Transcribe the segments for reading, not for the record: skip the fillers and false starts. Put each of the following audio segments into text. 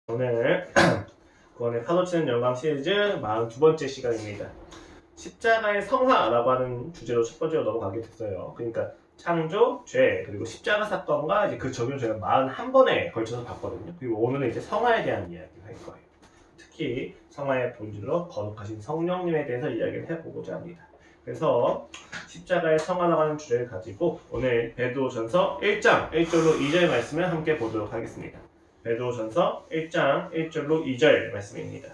오늘 구원의 파도치는 영광 시리즈 42번째 시간입니다. 십자가의 성화라고 하는 주제로 첫 번째로 넘어가게 됐어요. 그러니까 창조, 죄, 그리고 십자가 사건과 이제 그 적용을 저희가 41번에 걸쳐서 봤거든요. 그리고 오늘은 이제 성화에 대한 이야기를 할 거예요. 특히 성화의 본질로 거룩하신 성령님에 대해서 이야기를 해보고자 합니다. 그래서 십자가의 성화라고 하는 주제를 가지고 오늘 베드로전서 1장 1절로 2절 말씀을 함께 보도록 하겠습니다. 베드로전서 1장 1절로 2절 말씀입니다.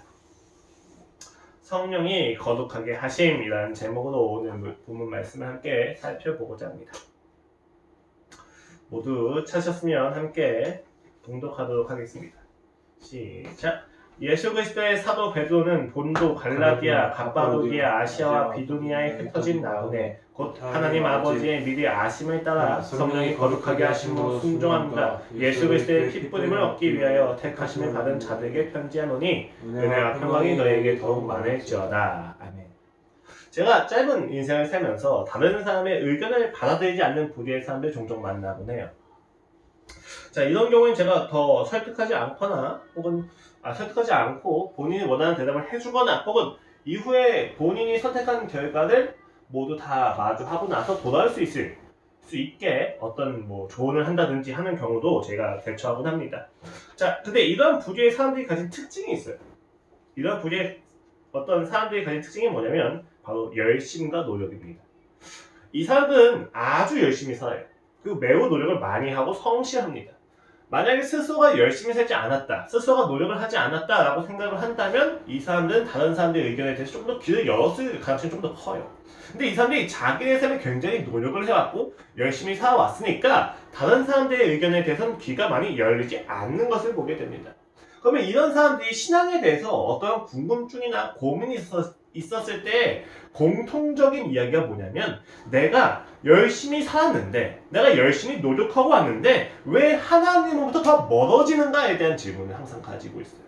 성령이 거룩하게 하심이라는 제목으로 오늘 본문 말씀을 함께 살펴보고자 합니다. 모두 찾으셨으면 함께 봉독하도록 하겠습니다. 시작! 예수 그리스도의 사도 베드로는 본도, 갈라디아, 갑바도기아, 아시아와 비두니아에 흩어진 나그네 곧 하나님 아버지의 미리 아심을 따라 성령이 거룩하게 하심으로 순종함과 예수 그리스도의 핏부림을 얻기 위하여 택하심을 받은 자들에게 편지하노니 은혜와 평강이 너에게 더욱 많을지어다. 아멘. 제가 짧은 인생을 살면서 다른 사람의 의견을 받아들이지 않는 부류의 사람들 종종 만나곤 해요. 자, 이런 경우엔 제가 더 설득하지 않거나 혹은 설득하지 않고 본인이 원하는 대답을 해주거나 혹은 이후에 본인이 선택한 결과를 모두 다 마주하고 나서 돌아올 수 있게 어떤 조언을 한다든지 하는 경우도 제가 대처하곤 합니다. 자, 근데 이런 부류의 사람들이 가진 특징이 있어요. 이런 부류의 어떤 사람들이 가진 특징이 뭐냐면 바로 열심과 노력입니다. 이 사람들은 아주 열심히 살아요. 그리고 매우 노력을 많이 하고 성실합니다. 만약에 스스로가 열심히 살지 않았다, 스스로가 노력을 하지 않았다라고 생각을 한다면 이 사람들은 다른 사람들의 의견에 대해서 좀 더 귀를 열었을 가능성이 좀 더 커요. 근데 이 사람들이 자기의 삶에 굉장히 노력을 해왔고 열심히 살아왔으니까 다른 사람들의 의견에 대해서는 귀가 많이 열리지 않는 것을 보게 됩니다. 그러면 이런 사람들이 신앙에 대해서 어떤 궁금증이나 고민이 있었을 때 공통적인 이야기가 뭐냐면 내가 열심히 살았는데 내가 열심히 노력하고 왔는데 왜 하나님으로부터 더 멀어지는가에 대한 질문을 항상 가지고 있어요.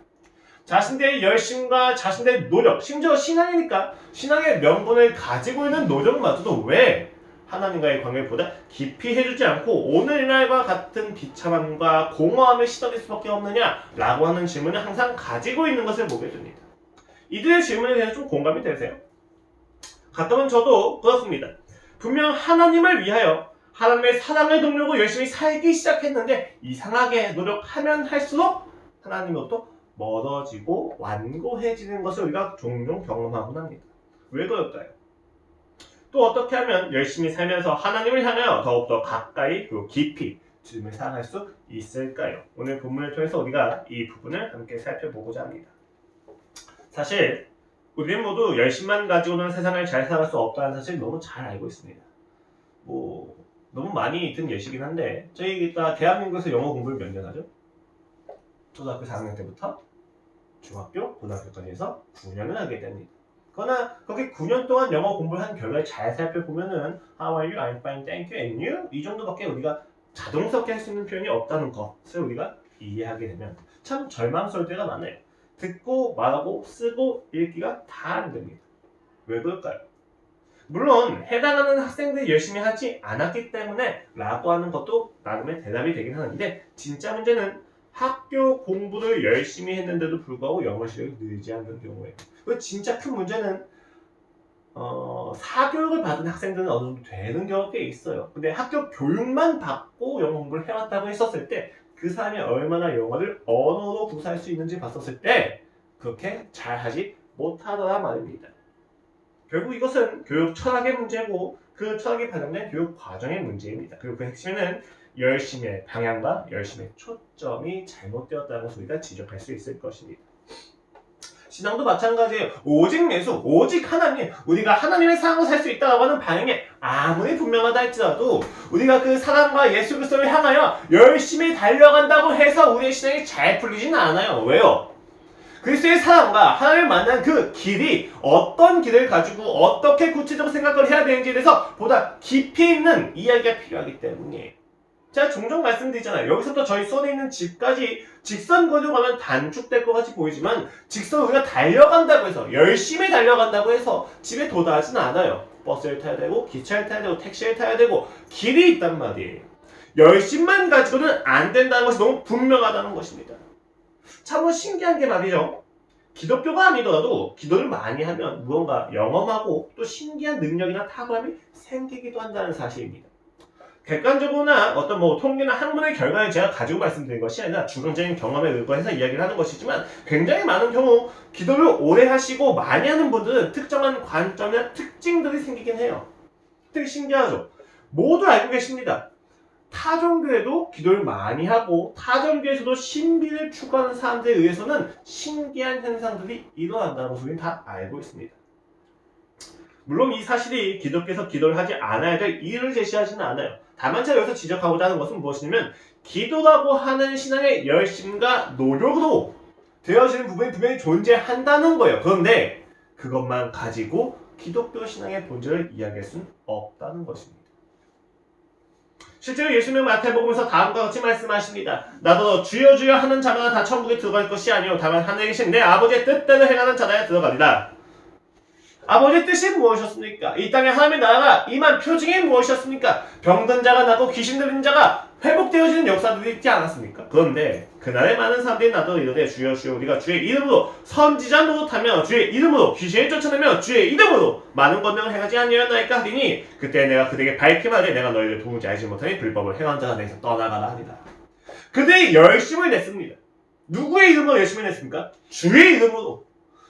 자신들의 열심과 자신들의 노력, 심지어 신앙이니까 신앙의 명분을 가지고 있는 노력마저도 왜 하나님과의 관계를 보다 깊이 해주지 않고 오늘날과 같은 비참함과 공허함에 시달릴 수밖에 없느냐라고 하는 질문을 항상 가지고 있는 것을 보게 됩니다. 이들의 질문에 대해서 좀 공감이 되세요? 가끔은 저도 그렇습니다. 분명 하나님을 위하여 하나님의 사랑을 동력으로 열심히 살기 시작했는데 이상하게 노력하면 할수록 하나님으로부터 멀어지고 완고해지는 것을 우리가 종종 경험하곤 합니다. 왜 그럴까요? 또 어떻게 하면 열심히 살면서 하나님을 향하여 더욱더 가까이 그리고 깊이 주님을 사랑할 수 있을까요? 오늘 본문을 통해서 우리가 이 부분을 함께 살펴보고자 합니다. 사실 우리는 모두 열심만 가지고는 세상을 잘 살아갈 수 없다는 사실 너무 잘 알고 있습니다. 너무 많이 든 예시긴 한데 저희가 대한민국에서 영어 공부를 몇 년 하죠? 초등학교 4학년 때부터 중학교, 고등학교까지 해서 9년을 하게 됩니다. 그러나 거기 9년 동안 영어 공부를 한 결과를 잘 살펴보면은 How are you? I'm fine, thank you, and you? 이 정도밖에 우리가 자동스럽게 할 수 있는 표현이 없다는 것을 우리가 이해하게 되면 참 절망스러울 때가 많아요. 듣고 말하고 쓰고 읽기가 다 안 됩니다. 왜 그럴까요? 물론 해당하는 학생들이 열심히 하지 않았기 때문에 라고 하는 것도 나름의 대답이 되긴 하는데 진짜 문제는 학교 공부를 열심히 했는데도 불구하고 영어 실력이 늘지 않는 경우에 그 진짜 큰 문제는 사교육을 받은 학생들은 어느 정도 되는 경우가 꽤 있어요. 근데 학교 교육만 받고 영어 공부를 해왔다고 했었을 때 그 사람이 얼마나 영어를 언어로 구사할 수 있는지 봤었을 때 그렇게 잘하지 못하더라 말입니다. 결국 이것은 교육 철학의 문제고 그 철학이 반영된 교육 과정의 문제입니다. 그리고 그 핵심에는 열심의 방향과 열심의 초점이 잘못되었다는 것을 우리가 지적할 수 있을 것입니다. 신앙도 마찬가지예요. 오직 예수, 오직 하나님, 우리가 하나님의 사랑으로 살 수 있다고 하는 방향이 아무리 분명하다 할지라도 우리가 그 사랑과 예수 그리스도를 향하여 열심히 달려간다고 해서 우리의 신앙이 잘 풀리지는 않아요. 왜요? 그리스도의 사랑과 하나님을 만난 그 길이 어떤 길을 가지고 어떻게 구체적으로 생각을 해야 되는지에 대해서 보다 깊이 있는 이야기가 필요하기 때문이에요. 제가 종종 말씀드리잖아요. 여기서부터 저희 손에 있는 집까지 직선 거리로 가면 단축될 것 같이 보이지만 직선 우리가 달려간다고 해서 열심히 달려간다고 해서 집에 도달하지는 않아요. 버스를 타야 되고 기차를 타야 되고 택시를 타야 되고 길이 있단 말이에요. 열심만 가지고는 안 된다는 것이 너무 분명하다는 것입니다. 참으로 신기한 게 말이죠. 기독교가 아니더라도 기도를 많이 하면 무언가 영험하고 또 신기한 능력이나 탁월함이 생기기도 한다는 사실입니다. 객관적으로나 어떤 통계나 학문의 결과를 제가 가지고 말씀드린 것이 아니라 주관적인 경험에 의거해서 이야기를 하는 것이지만 굉장히 많은 경우 기도를 오래 하시고 많이 하는 분들은 특정한 관점이나 특징들이 생기긴 해요. 되게 신기하죠? 모두 알고 계십니다. 타종교에도 기도를 많이 하고 타종교에서도 신비를 추구하는 사람들에 의해서는 신기한 현상들이 일어난다는 것을 우리는 다 알고 있습니다. 물론 이 사실이 기독교에서 기도를 하지 않아야 될 이유를 제시하지는 않아요. 다만 제가 여기서 지적하고자 하는 것은 무엇이냐면 기도라고 하는 신앙의 열심과 노력으로 되어지는 부분이 분명히 존재한다는 거예요. 그런데 그것만 가지고 기독교 신앙의 본질을 이야기할 수는 없다는 것입니다. 실제로 예수님은 마태복음에서 다음과 같이 말씀하십니다. 나도 주여 주여 하는 자마다 다 천국에 들어갈 것이 아니요 다만 하늘에 계신 내 아버지의 뜻대로 행하는 자라야 들어가리라. 아버지의 뜻이 무엇이었습니까? 이 땅에 하나님의 나라가 임한 표징이 무엇이었습니까? 병든 자가 나고 귀신 들린 자가 회복되어지는 역사들이 있지 않았습니까? 그런데 그날에 많은 사람들이 나도 이르되 주여 주여 우리가 주의 이름으로 선지자 노릇하며 주의 이름으로 귀신을 쫓아내며 주의 이름으로 많은 권능을 행하지 아니하였나이까 하리니 그때 내가 그들에게 밝히 말하되 내가 너희를 도무지 알지 못하니 불법을 행한 자가 내게서 떠나가라 하리라. 그들이 열심을 냈습니다. 누구의 이름으로 열심을 냈습니까? 주의 이름으로.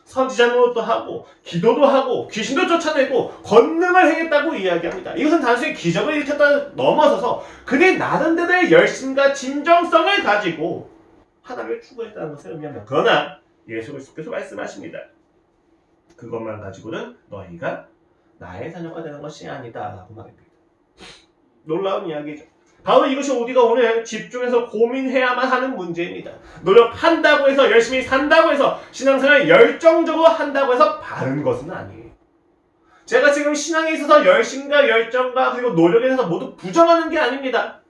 선지자 노릇도 하고 기도도 하고 귀신도 쫓아내고 권능을 행했다고 이야기합니다. 이것은 단순히 기적을 일으켰다 넘어서서 그들이 나름대로의 열심과 진정성을 가지고 하나님을 추구했다는 것을 의미합니다. 그러나 예수 그리스도께서 말씀하십니다. 그것만 가지고는 너희가 나의 자녀가 되는 것이 아니다 라고 말합니다. 놀라운 이야기죠. 바로 이것이 우리가 오늘 집중해서 고민해야만 하는 문제입니다. 노력한다고 해서 열심히 산다고 해서 신앙생활을 열정적으로 한다고 해서 바른 것은 아니에요. 제가 지금 신앙에 있어서 열심과 열정과 그리고 노력에 대해서 모두 부정하는 게 아닙니다.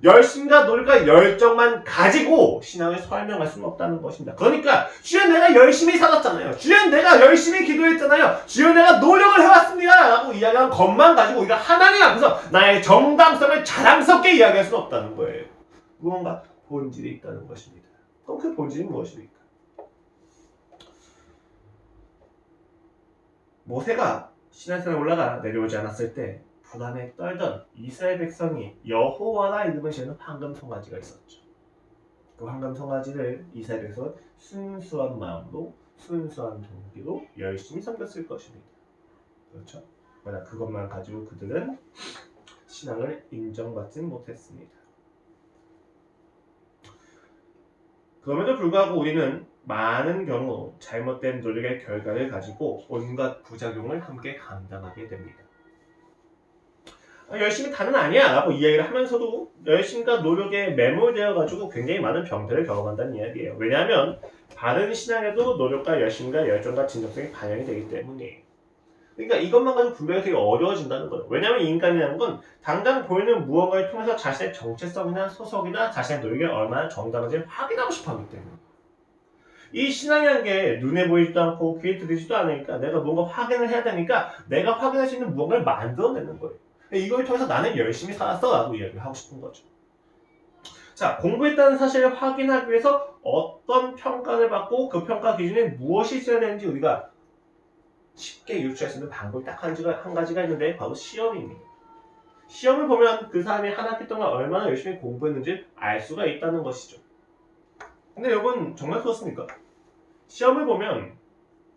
열심과 노력과 열정만 가지고 신앙을 설명할 수는 없다는 것입니다. 그러니까 주여 내가 열심히 살았잖아요. 주여 내가 열심히 기도했잖아요. 주여 내가 노력을 해왔습니다 라고 이야기한 것만 가지고 우리가 하나님 앞에서 나의 정당성을 자랑스럽게 이야기할 수는 없다는 거예요. 무언가 본질이 있다는 것입니다. 그럼 그 본질이 무엇입니까? 모세가 시내산에 올라가 내려오지 않았을 때 불안에 떨던 이스라엘 백성이 여호와라 이름을 지는 황금 송아지가 있었죠. 그 황금 송아지를 이스라엘 백성은 순수한 마음으로 순수한 동기로 열심히 섬겼을 것입니다. 그렇죠? 그러나 그것만 가지고 그들은 신앙을 인정받지 못했습니다. 그럼에도 불구하고 우리는 많은 경우 잘못된 노력의 결과를 가지고 온갖 부작용을 함께 감당하게 됩니다. 열심히 다는 아니야 라고 이야기를 하면서도 열심과 노력에 매몰되어가지고 굉장히 많은 병들을 경험한다는 이야기예요. 왜냐하면 바른 신앙에도 노력과 열심과 열정과 진정성이 반영이 되기 때문이에요. 그러니까 이것만 가지고 분별이 되게 어려워진다는 거예요. 왜냐하면 인간이라는 건 당장 보이는 무언가를 통해서 자신의 정체성이나 소속이나 자신의 노력이 얼마나 정당한지 확인하고 싶어하기 때문에 이 신앙이라는 게 눈에 보이지도 않고 귀에 들리지도 않으니까 내가 뭔가 확인을 해야 되니까 내가 확인할 수 있는 무언가를 만들어내는 거예요. 이걸 통해서 나는 열심히 살았어 라고 이야기를 하고 싶은 거죠. 자, 공부했다는 사실을 확인하기 위해서 어떤 평가를 받고 그 평가 기준에 무엇이 있어야 되는지 우리가 쉽게 유추할 수 있는 방법이 딱 한 가지가 있는데 바로 시험입니다. 시험을 보면 그 사람이 한 학기 동안 얼마나 열심히 공부했는지 알 수가 있다는 것이죠. 근데 여러분 정말 그렇습니까? 시험을 보면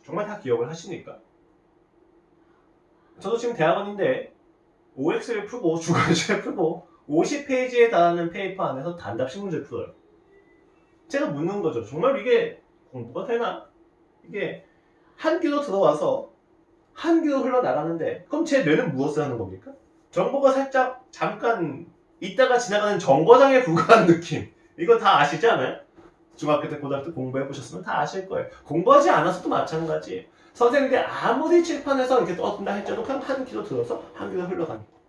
정말 다 기억을 하십니까? 저도 지금 대학원인데 OX를 풀고 주관식을 풀고 50페이지에 달하는 페이퍼 안에서 단답식 문제를 풀어요. 제가 묻는 거죠. 정말 이게 공부가 되나? 이게 한 귀로 들어와서 한 귀로 흘러나가는데 그럼 제 뇌는 무엇을 하는 겁니까? 정보가 살짝 잠깐 있다가 지나가는 정거장에 불과한 느낌. 이거 다 아시지 않아요? 중학교 때 고등학교 때 공부해보셨으면 다 아실 거예요. 공부하지 않아서도 마찬가지예요. 선생님들이 아무리 칠판에서 이렇게 떠든다 할지라도 그냥 한 귀로 들어서 한 귀로 흘러가는 거예요.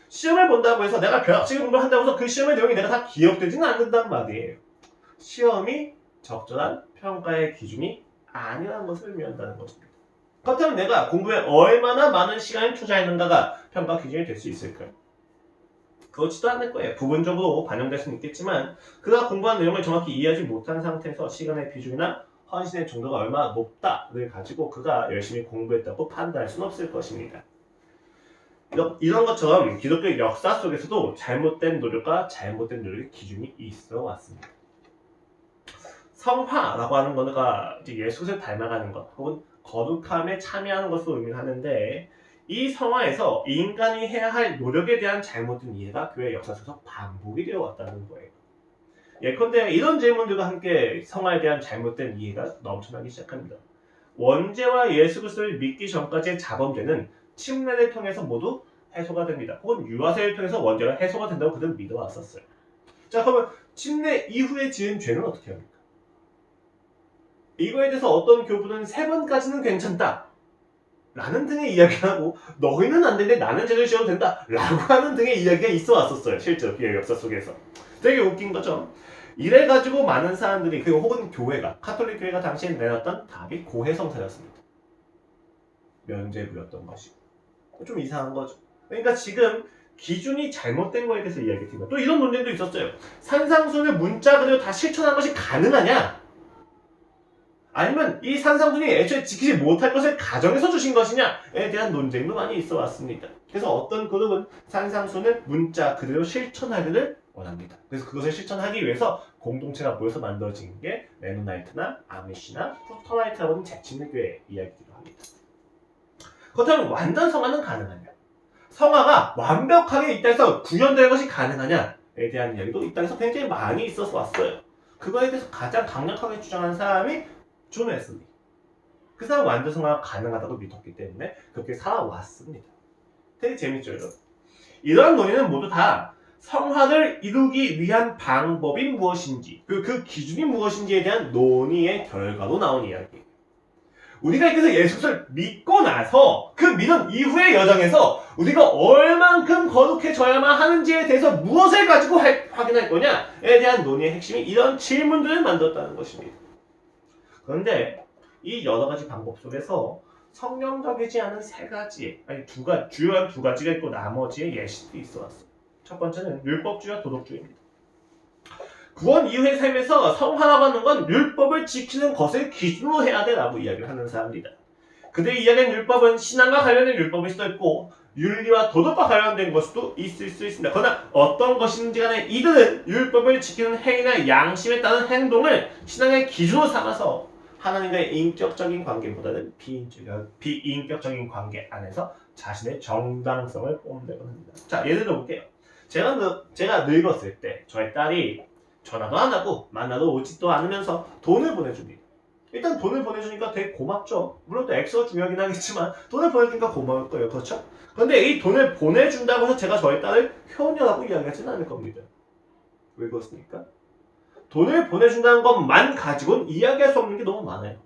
시험을 본다고 해서 내가 벼락치기 공부를 한다고 해서 그 시험의 내용이 내가 다 기억되지는 않는단 말이에요. 시험이 적절한 평가의 기준이 아니라는 것을 의미한다는 것입니다. 그렇다면 내가 공부에 얼마나 많은 시간을 투자했는가가 평가 기준이 될 수 있을까요? 그렇지도 않을 거예요. 부분적으로 반영될 수는 있겠지만 그가 공부한 내용을 정확히 이해하지 못한 상태에서 시간의 비중이나 헌신의 정도가 얼마나 높다를 가지고 그가 열심히 공부했다고 판단할 수는 없을 것입니다. 이런 것처럼 기독교 역사 속에서도 잘못된 노력과 잘못된 노력의 기준이 있어 왔습니다. 성화라고 하는 거가 예수를 닮아가는 것 혹은 거룩함에 참여하는 것으로 의미하는데 이 성화에서 인간이 해야 할 노력에 대한 잘못된 이해가 교회 역사 속에서 반복이 되어 왔다는 거예요. 예컨대 이런 질문들과 함께 성화에 대한 잘못된 이해가 넘쳐나기 시작합니다. 원죄와 예수 그리스도를 믿기 전까지의 자범죄는 침례를 통해서 모두 해소가 됩니다. 혹은 유아세를 통해서 원죄가 해소가 된다고 그들은 믿어왔었어요. 자, 그러면 침례 이후에 지은 죄는 어떻게 합니까? 이거에 대해서 어떤 교부는 3번까지는 괜찮다 라는 등의 이야기를 하고 너희는 안 되는데 나는 죄를 지어도 된다 라고 하는 등의 이야기가 있어 왔었어요. 실제로 교회 역사 속에서. 되게 웃긴 거죠. 이래가지고 많은 사람들이 혹은 교회가 카톨릭 교회가 당시에 내놨던 답이 고해성사였습니다. 면죄부였던 것이고 좀 이상한 거죠. 그러니까 지금 기준이 잘못된 거에 대해서 이야기했지만 또 이런 논쟁도 있었어요. 산상수훈을 문자 그대로 다 실천한 것이 가능하냐? 아니면 이 산상수훈이 애초에 지키지 못할 것을 가정해서 주신 것이냐에 대한 논쟁도 많이 있어 왔습니다. 그래서 어떤 그룹은 산상수훈을 문자 그대로 실천하기를 원합니다. 그래서 그것을 실천하기 위해서 공동체가 모여서 만들어진 게 메노나이트나 아미시나 프로토나이트라고 하는 재침례교회 이야기이기도 합니다. 그렇다면 완전 성화는 가능하냐? 성화가 완벽하게 이 땅에서 구현될 것이 가능하냐에 대한 이야기도 이 땅에서 굉장히 많이 있어서 왔어요. 그거에 대해서 가장 강력하게 주장한 사람이 존 웨슬리. 그 사람 완전 성화가 가능하다고 믿었기 때문에 그렇게 살아왔습니다. 되게 재밌죠, 여러분? 이러한 논의는 모두 다 성화를 이루기 위한 방법이 무엇인지 그 기준이 무엇인지에 대한 논의의 결과로 나온 이야기예요. 우리가 그래서 예수를 믿고 나서 그 믿음 이후의 여정에서 우리가 얼만큼 거룩해져야만 하는지에 대해서 무엇을 가지고 확인할 거냐에 대한 논의의 핵심이 이런 질문들을 만들었다는 것입니다. 그런데 이 여러 가지 방법 속에서 성경적이지 않은 3가지, 주요한 2가지가 있고 나머지의 예시도 있어 왔어요. 첫 번째는 율법주의와 도덕주의입니다. 구원 이후의 삶에서 성화라고 하는 건 율법을 지키는 것을 기준으로 해야 돼라고 이야기를 하는 사람입니다. 그들이 이야기한 율법은 신앙과 관련된 율법일 수도 있고 윤리와 도덕과 관련된 것도 있을 수 있습니다. 그러나 어떤 것인지 간에 이들은 율법을 지키는 행위나 양심에 따른 행동을 신앙의 기준으로 삼아서 하나님과의 인격적인 관계보다는 비인격적인 관계 안에서 자신의 정당성을 뽐내곤 합니다. 자, 예를 들어볼게요. 제가 늙었을 때 저의 딸이 전화도 안 하고 만나도 오지도 않으면서 돈을 보내줍니다. 일단 돈을 보내주니까 되게 고맙죠. 물론 또 액수가 중요하긴 하겠지만 돈을 보내주니까 고마울 거예요. 그렇죠? 그런데 이 돈을 보내준다고 해서 제가 저의 딸을 효녀라고 이야기하지는 않을 겁니다. 왜 그렇습니까? 돈을 보내준다는 것만 가지고는 이야기할 수 없는 게 너무 많아요.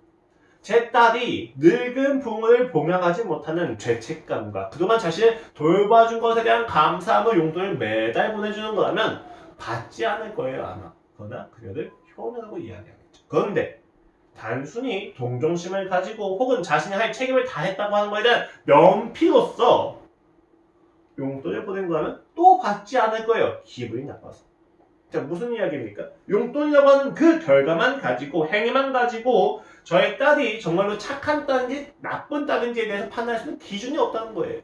제 딸이 늙은 부모를 봉양하지 못하는 죄책감과 그동안 자신을 돌봐준 것에 대한 감사함의 용돈을 매달 보내주는 거라면 받지 않을 거예요, 아마. 그러나 그녀를 효녀라고 이야기하겠죠. 그런데 단순히 동정심을 가지고 혹은 자신이 할 책임을 다했다고 하는 것에 대한 면피로서 용돈을 보낸 거라면 또 받지 않을 거예요. 기분이 나빠서. 자, 무슨 이야기입니까? 용돈이라고 하는 그 결과만 가지고 행위만 가지고 저의 딸이 정말로 착한 딸인지 나쁜 딸인지에 대해서 판단할 수 있는 기준이 없다는 거예요.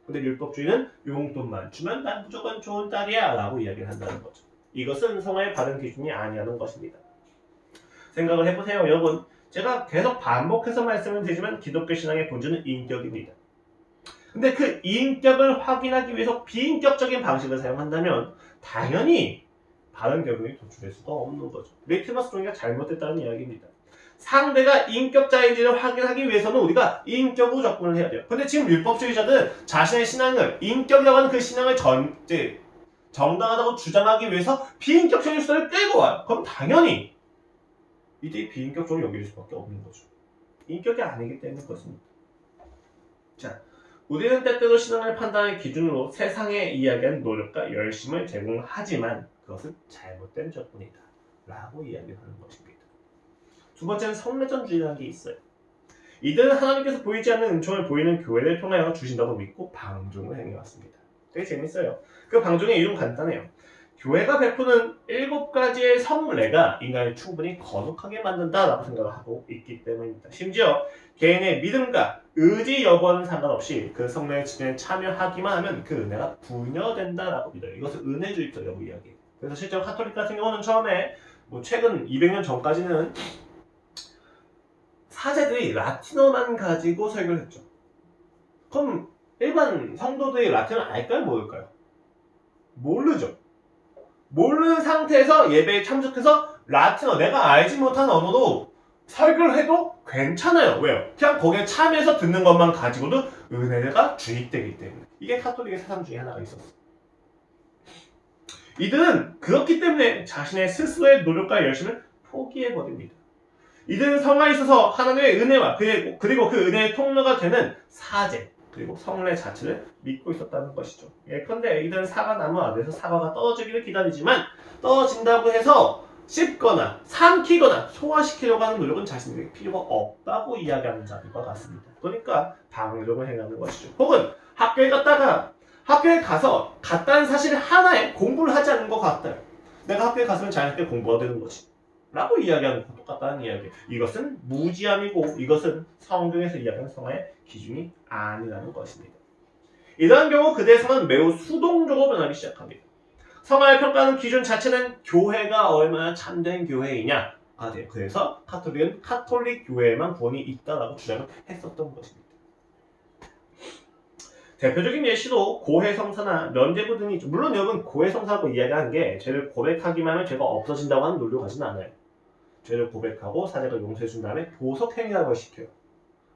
근데 율법주의는 용돈만 주면 난 무조건 좋은 딸이야 라고 이야기를 한다는 거죠. 이것은 성화의 바른 기준이 아니라는 것입니다. 생각을 해보세요, 여러분. 제가 계속 반복해서 말씀을 드리지만 기독교 신앙의 본질은 인격입니다. 근데 그 인격을 확인하기 위해서 비인격적인 방식을 사용한다면 당연히 바른 결론이 도출될 수가 없는 거죠. 리트머스 종이가 잘못됐다는 이야기입니다. 상대가 인격자인지를 확인하기 위해서는 우리가 인격으로 접근을 해야 돼요. 근데 지금 율법주의자들은 자신의 신앙을 인격이라고 하는 그 신앙을 정당하다고 주장하기 위해서 비인격적인 수단을 끌고 와요. 그럼 당연히 이들이 비인격적으로 여길 수밖에 없는 거죠. 인격이 아니기 때문에 그렇습니다. 자, 우리는 때때로 신앙을 판단할 기준으로 세상에 이야기한 노력과 열심을 제공하지만 그것은 잘못된 접근이다 라고 이야기하는 것입니다. 두 번째는 성례전주의라는 게 있어요. 이들은 하나님께서 보이지 않는 은총을 보이는 교회를 통하여 주신다고 믿고 방종을 행해왔습니다. 되게 재밌어요. 그 방종의 이유는 간단해요. 교회가 베푸는 7가지의 성례가 인간을 충분히 거룩하게 만든다라고 생각을 하고 있기 때문입니다. 심지어 개인의 믿음과 의지 여부와는 상관없이 그 성례의 진행에 참여하기만 하면 그 은혜가 부여된다라고 믿어요. 이것을 은혜주의자라고 이야기해요. 그래서 실제로 카톨릭 같은 경우는 처음에 최근 200년 전까지는 사제들이 라틴어만 가지고 설교를 했죠. 그럼 일반 성도들이 라틴어를 알까요? 모를까요? 모르죠. 모르는 상태에서 예배에 참석해서 라틴어, 내가 알지 못하는 언어로 설교를 해도 괜찮아요. 왜요? 그냥 거기에 참여해서 듣는 것만 가지고도 은혜가 주입되기 때문에. 이게 카톨릭의 사상 중에 하나가 있었어요. 이들은 그렇기 때문에 자신의 스스로의 노력과 열심을 포기해버립니다. 이들은 성화에 있어서 하나님의 은혜와 그리고 그 은혜의 통로가 되는 사제 그리고 성례 자체를 믿고 있었다는 것이죠. 예컨대 이들은 사과나무 아래에서 사과가 떨어지기를 기다리지만 떨어진다고 해서 씹거나 삼키거나 소화시키려고 하는 노력은 자신에게 필요가 없다고 이야기하는 자들과 같습니다. 그러니까 방종을 행하는 것이죠. 혹은 학교에 가서 갔다는 사실 하나에 공부를 하지 않는 것 같아요. 내가 학교에 갔으면 자연스럽게 공부가 되는 거지 라고 이야기하는 것과 똑같다는 이야기. 이것은 무지함이고 이것은 성경에서 이야기하는 성화의 기준이 아니라는 것입니다. 이러한 경우 그대의 성은 매우 수동적으로 변하기 시작합니다. 성화를 평가하는 기준 자체는 교회가 얼마나 참된 교회이냐가 돼요. 그래서 카톨릭은 카톨릭 교회에만 구원이 있다라고 주장을 했었던 것입니다. 대표적인 예시로 고해성사나 면죄부 등이 있죠. 물론 여러분 고해성사라고 이야기하는 게 죄를 고백하기만 하면 죄가 없어진다고 하는 논리로 가지는 않아요. 죄를 고백하고 사제가 용서해준 다음에 보석행위라고 시켜요.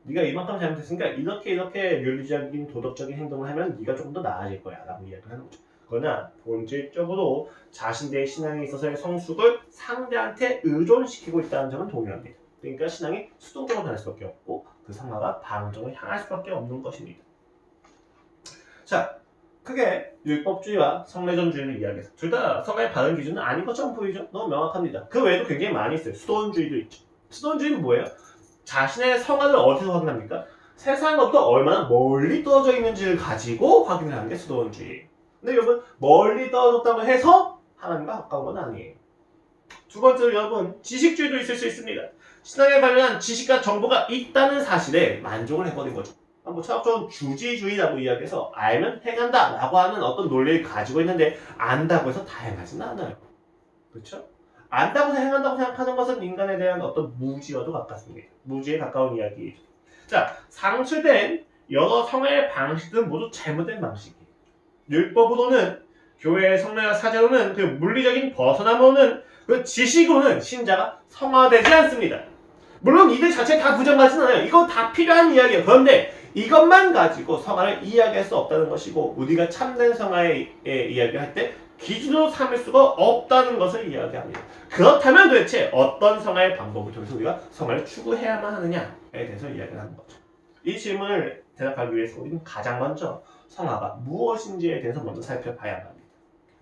네가 이만큼 잘못했으니까 이렇게 윤리적인 도덕적인 행동을 하면 네가 조금 더 나아질 거야 라고 이야기를 하는 거죠. 그러나 본질적으로 자신들의 신앙에 있어서의 성숙을 상대한테 의존시키고 있다는 점은 동일합니다. 그러니까 신앙이 수동적으로 변할 수밖에 없고 그 성화가 방종을 향할 수밖에 없는 것입니다. 자, 크게 율법주의와 성례전주의를 이야기해서 둘 다 성화의 바른 기준은 아닌 것처럼 보이죠? 너무 명확합니다. 그 외에도 굉장히 많이 있어요. 수도원주의도 있죠. 수도원주의는 뭐예요? 자신의 성화를 어디서 확인합니까? 세상으로부터 얼마나 멀리 떨어져 있는지를 가지고 확인을 하는 게 수도원주의예요. 근데 여러분 멀리 떨어졌다고 해서 하나님과 가까운 건 아니에요. 두 번째로 여러분 지식주의도 있을 수 있습니다. 신앙에 관련한 지식과 정보가 있다는 사실에 만족을 해버린 거죠. 뭐 철학적으로 주지주의라고 이야기해서 알면 행한다 라고 하는 어떤 논리를 가지고 있는데 안다고 해서 다 행하지는 않아요. 그렇죠? 안다고 해서 행한다고 생각하는 것은 인간에 대한 어떤 무지와도 가깝습니다. 무지에 가까운 이야기죠. 자, 상술된 여러 성화의 방식들은 모두 잘못된 방식이에요. 율법으로는 교회의 성례와 사제로는 그 물리적인 벗어남으로는 그 지식으로는 신자가 성화되지 않습니다. 물론 이들 자체 다 부정하지는 않아요. 이거 다 필요한 이야기예요. 그런데 이것만 가지고 성화를 이야기할 수 없다는 것이고 우리가 참된 성화의 이야기를 할 때 기준으로 삼을 수가 없다는 것을 이야기합니다. 그렇다면 도대체 어떤 성화의 방법을 통해서 우리가 성화를 추구해야만 하느냐에 대해서 이야기를 하는 거죠. 이 질문을 대답하기 위해서 우리는 가장 먼저 성화가 무엇인지에 대해서 먼저 살펴봐야 합니다.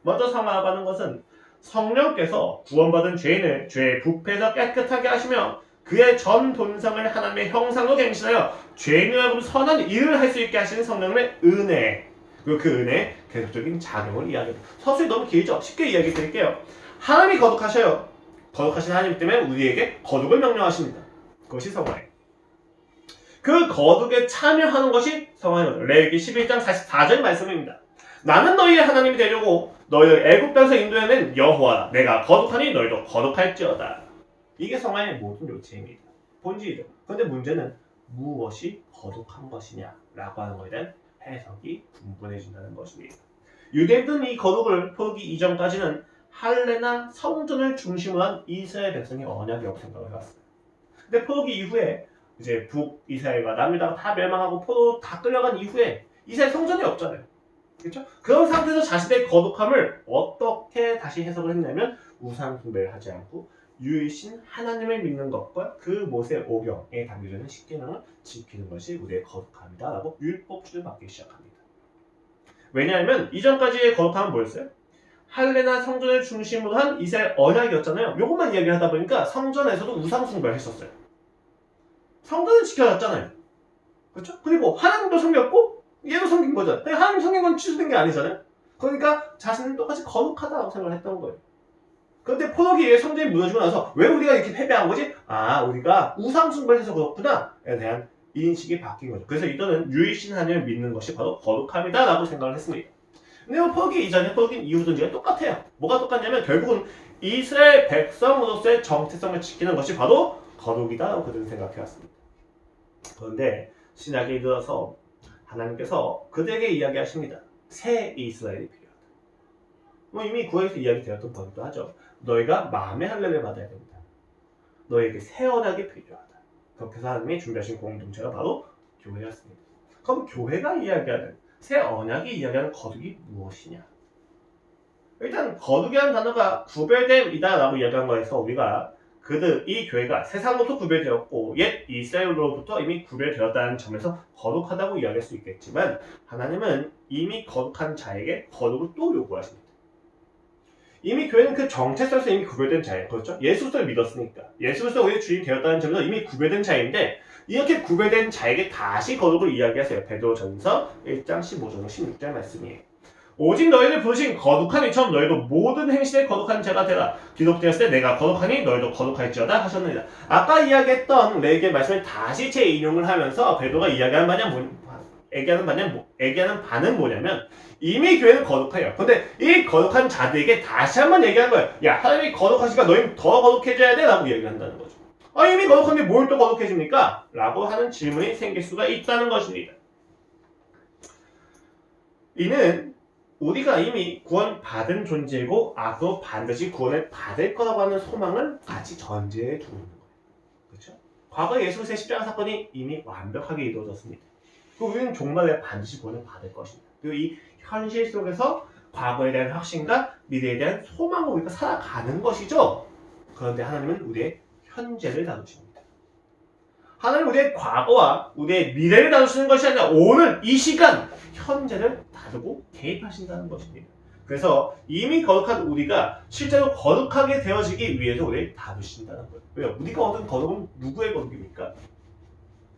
먼저 성화라고 하는 것은 성령께서 구원받은 죄인을 죄의 부패에서 깨끗하게 하시며 그의 전 본성을 하나님의 형상으로 갱신하여 죄인이라고 선한 일을 할 수 있게 하시는 성령의 은혜, 그리고 그 은혜의 계속적인 작용을 이야기합니다. 서술이 너무 길죠? 쉽게 이야기 드릴게요. 하나님이 거룩하셔요. 거룩하신 하나님 때문에 우리에게 거룩을 명령하십니다. 그것이 성화예요. 그 거룩에 참여하는 것이 성화예요. 레위기 11장 44절 말씀입니다. 나는 너희의 하나님이 되려고 너희를 애굽 땅에서 인도해낸 여호와라. 내가 거룩하니 너희도 거룩할지어다. 이게 성화의 모든 요체입니다. 본질이죠. 그런데 문제는 무엇이 거룩한 것이냐라고 하는 것에 대한 해석이 분분해진다는 것입니다. 유대인들은 이 거룩을 포기 이전까지는 할례나 성전을 중심으로 한 이스라엘 백성의 언약이라고 생각을 해왔어요. 근데 포기 이후에 이제 북이스라엘과 남유다가 다 멸망하고 포로 다 끌려간 이후에 이스라엘 성전이 없잖아요. 그렇죠? 그런 상태에서 자신의 거룩함을 어떻게 다시 해석을 했냐면 우상 숭배를 하지 않고 유일신 하나님을 믿는 것과 그 모세 오경에 담겨져 있는 십계명을 지키는 것이 우리의 거룩함이다 라고 율법주의를 받기 시작합니다. 왜냐하면 이전까지의 거룩함은 뭐였어요? 할례나 성전을 중심으로 한 이스라엘 언약이었잖아요. 이것만 이야기하다 보니까 성전에서도 우상 숭배를 했었어요. 성전은 지켜졌잖아요. 그렇죠? 그리고 하나님도 섬겼고 얘도 섬긴 거잖아. 하나님 섬긴 건 취소된 게 아니잖아요. 그러니까 자신은 똑같이 거룩하다고 생각을 했던 거예요. 그런데 포도기에 성전이 무너지고 나서 왜 우리가 이렇게 패배한 거지? 아, 우리가 우상숭배를 해서 그렇구나에 대한 인식이 바뀐 거죠. 그래서 이들은 유일신 하나님을 믿는 것이 바로 거룩함이다 라고 생각을 했습니다. 근데 포도기 이전에 포도기 이후든지가 똑같아요. 뭐가 똑같냐면 결국은 이스라엘 백성으로서의 정체성을 지키는 것이 바로 거룩이다 라고 그들은 생각해왔습니다. 그런데 신약에 이르러서 하나님께서 그들에게 이야기하십니다. 새 이스라엘이 필요하다. 이미 구약에서 이야기되었던 번도 하죠. 너희가 마음의 할례를 받아야 됩니다. 너희에게 새 언약이 필요하다. 그렇게 해서 하나님이 준비하신 공동체가 바로 교회였습니다. 그럼 교회가 이야기하는 새 언약이 이야기하는 거룩이 무엇이냐? 일단 거룩이라는 단어가 구별됨이다 라고 이야기한 거에서 우리가 이 교회가 세상으로부터 구별되었고 옛 이스라엘로부터 이미 구별되었다는 점에서 거룩하다고 이야기할 수 있겠지만 하나님은 이미 거룩한 자에게 거룩을 또 요구하십니다. 이미 교회는 그 정체성에서 이미 구별된 자예요. 그렇죠? 예수 그리스도를 믿었으니까. 예수 그리스도가 우리의 주인 되었다는 점에서 이미 구별된 자인데 이렇게 구별된 자에게 다시 거룩을 이야기하세요. 베드로전서 1장 15절 16절 말씀이에요. 오직 너희를 부르신 거룩한 이처럼 너희도 모든 행실에 거룩한 자가 되라. 기록되었을 때 내가 거룩하니 너희도 거룩할지어다 하셨느니라. 아까 이야기했던 레위기의 말씀을 다시 재인용을 하면서 베드로가 얘기하는 바는 뭐냐면 이미 교회는 거룩해요. 근데 이 거룩한 자들에게 다시 한번 얘기하는 거예요. 야, 하나님이 거룩하시니까 너희는 더 거룩해져야 돼 라고 얘기한다는 거죠. 이미 거룩한데 뭘 또 거룩해집니까? 라고 하는 질문이 생길 수가 있다는 것입니다. 이는 우리가 이미 구원받은 존재이고 앞으로 반드시 구원을 받을 거라고 하는 소망을 같이 전제해 두고 있는 거예요. 그렇죠? 과거 예수 그리스도의 십자가 사건이 이미 완벽하게 이루어졌습니다. 그리고 우리는 종말에 반드시 구원을 받을 것입니다. 그리고 이 현실 속에서 과거에 대한 확신과 미래에 대한 소망을 우리가 살아가는 것이죠. 그런데 하나님은 우리의 현재를 다루십니다. 하나님은 우리의 과거와 우리의 미래를 다루시는 것이 아니라 오늘 이 시간 현재를 다루고 개입하신다는 것입니다. 그래서 이미 거룩한 우리가 실제로 거룩하게 되어지기 위해서 우리를 다루신다는 거예요. 왜요? 우리가 얻은 거룩은 누구의 거룩입니까?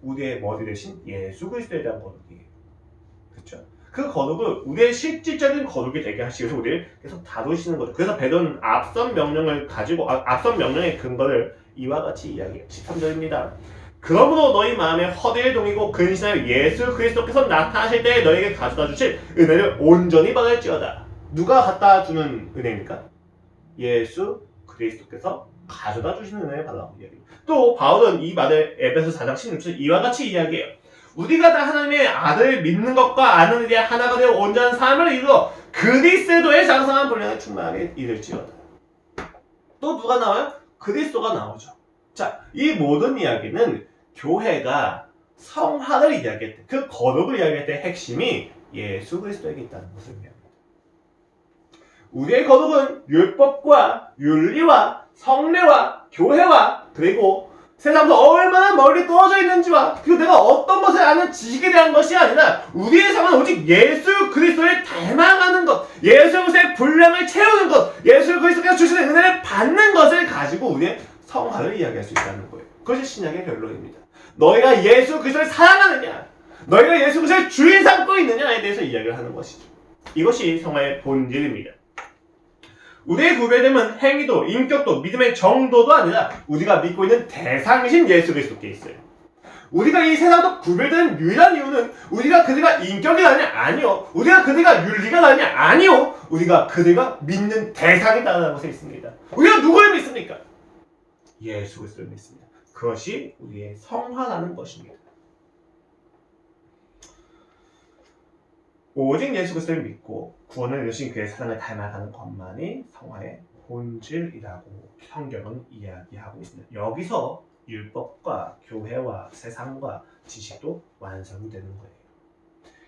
우리의 머리 대신 예수 그리스도에 대한 거룩이에요. 그렇죠? 그 거룩을 우리의 실질적인 거룩이 되게 하시기 위해서 우리를 계속 다루시는 거죠. 그래서 베드로는 앞선 명령의 근거를 이와 같이 이야기해요. 13절입니다. 그러므로 너희 마음에 허대를 동이고 근신하여 예수 그리스도께서 나타나실 때에 너에게 가져다 주실 은혜를 온전히 받을지어다. 누가 갖다 주는 은혜입니까? 예수 그리스도께서 가져다 주시는 은혜를 받으라고 이야기해요. 또 바울은 이 말을 에베소 4장 16절 이와 같이 이야기해요. 우리가 다 하나님의 아들을 믿는 것과 아는 일에 하나가 되어 온전한 삶을 이루어 그리스도의 장성한 분량에 충만하게 이룰지어다. 또 누가 나와요? 그리스도가 나오죠. 자, 이 모든 이야기는 교회가 성화를 이야기할 때, 그 거룩을 이야기할 때 핵심이 예수 그리스도에게 있다는 것을 이야기합니다. 우리의 거룩은 율법과 윤리와 성례와 교회와 그리고 세상에서 얼마나 멀리 떨어져 있는지와 그리고 내가 어떤 것을 아는 지식에 대한 것이 아니라 우리의 삶은 오직 예수 그리스도를 닮아가는 것, 예수 그리스도의 분량을 채우는 것, 예수 그리스도께서 주시는 은혜를 받는 것을 가지고 우리의 성화를 이야기할 수 있다는 거예요. 그것이 신약의 결론입니다. 너희가 예수 그리스도를 사랑하느냐, 너희가 예수 그리스도를 주인 삼고 있느냐에 대해서 이야기를 하는 것이죠. 이것이 성화의 본질입니다. 우리의 구별됨은 행위도 인격도 믿음의 정도도 아니라 우리가 믿고 있는 대상이신 예수 그리스도께 있어요. 우리가 이 세상도 구별되는 유일한 이유는 우리가 그들과 인격이 다냐? 아니요. 우리가 그들과 윤리가 다냐? 아니요. 우리가 그들과 믿는 대상이다라는 것에 있습니다. 우리가 누구를 믿습니까? 예수 그리스도를 믿습니다. 그것이 우리의 성화라는 것입니다. 오직 예수 그리스도를 믿고 구원을 이루신 그의 사랑을 닮아가는 것만이 성화의 본질이라고 성경은 이야기하고 있습니다. 여기서 율법과 교회와 세상과 지식도 완성이 되는 거예요.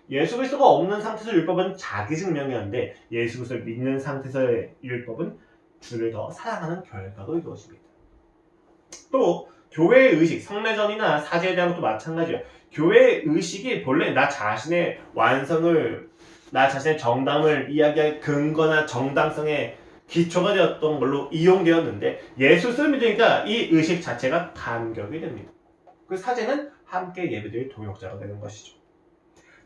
예수 그리스도가 없는 상태에서 율법은 자기 증명이었는데 예수 그리스도를 믿는 상태에서의 율법은 주를 더 사랑하는 결과로 이루어집니다. 또 교회의 의식, 성례전이나 사제에 대한 것도 마찬가지예요. 교회의 의식이 본래 나 자신의 완성을, 나 자신의 정당을 이야기할 근거나 정당성의 기초가 되었던 걸로 이용되었는데 예수를 믿으니까 이 의식 자체가 간격이 됩니다. 그 사제는 함께 예배드릴 동역자가 되는 것이죠.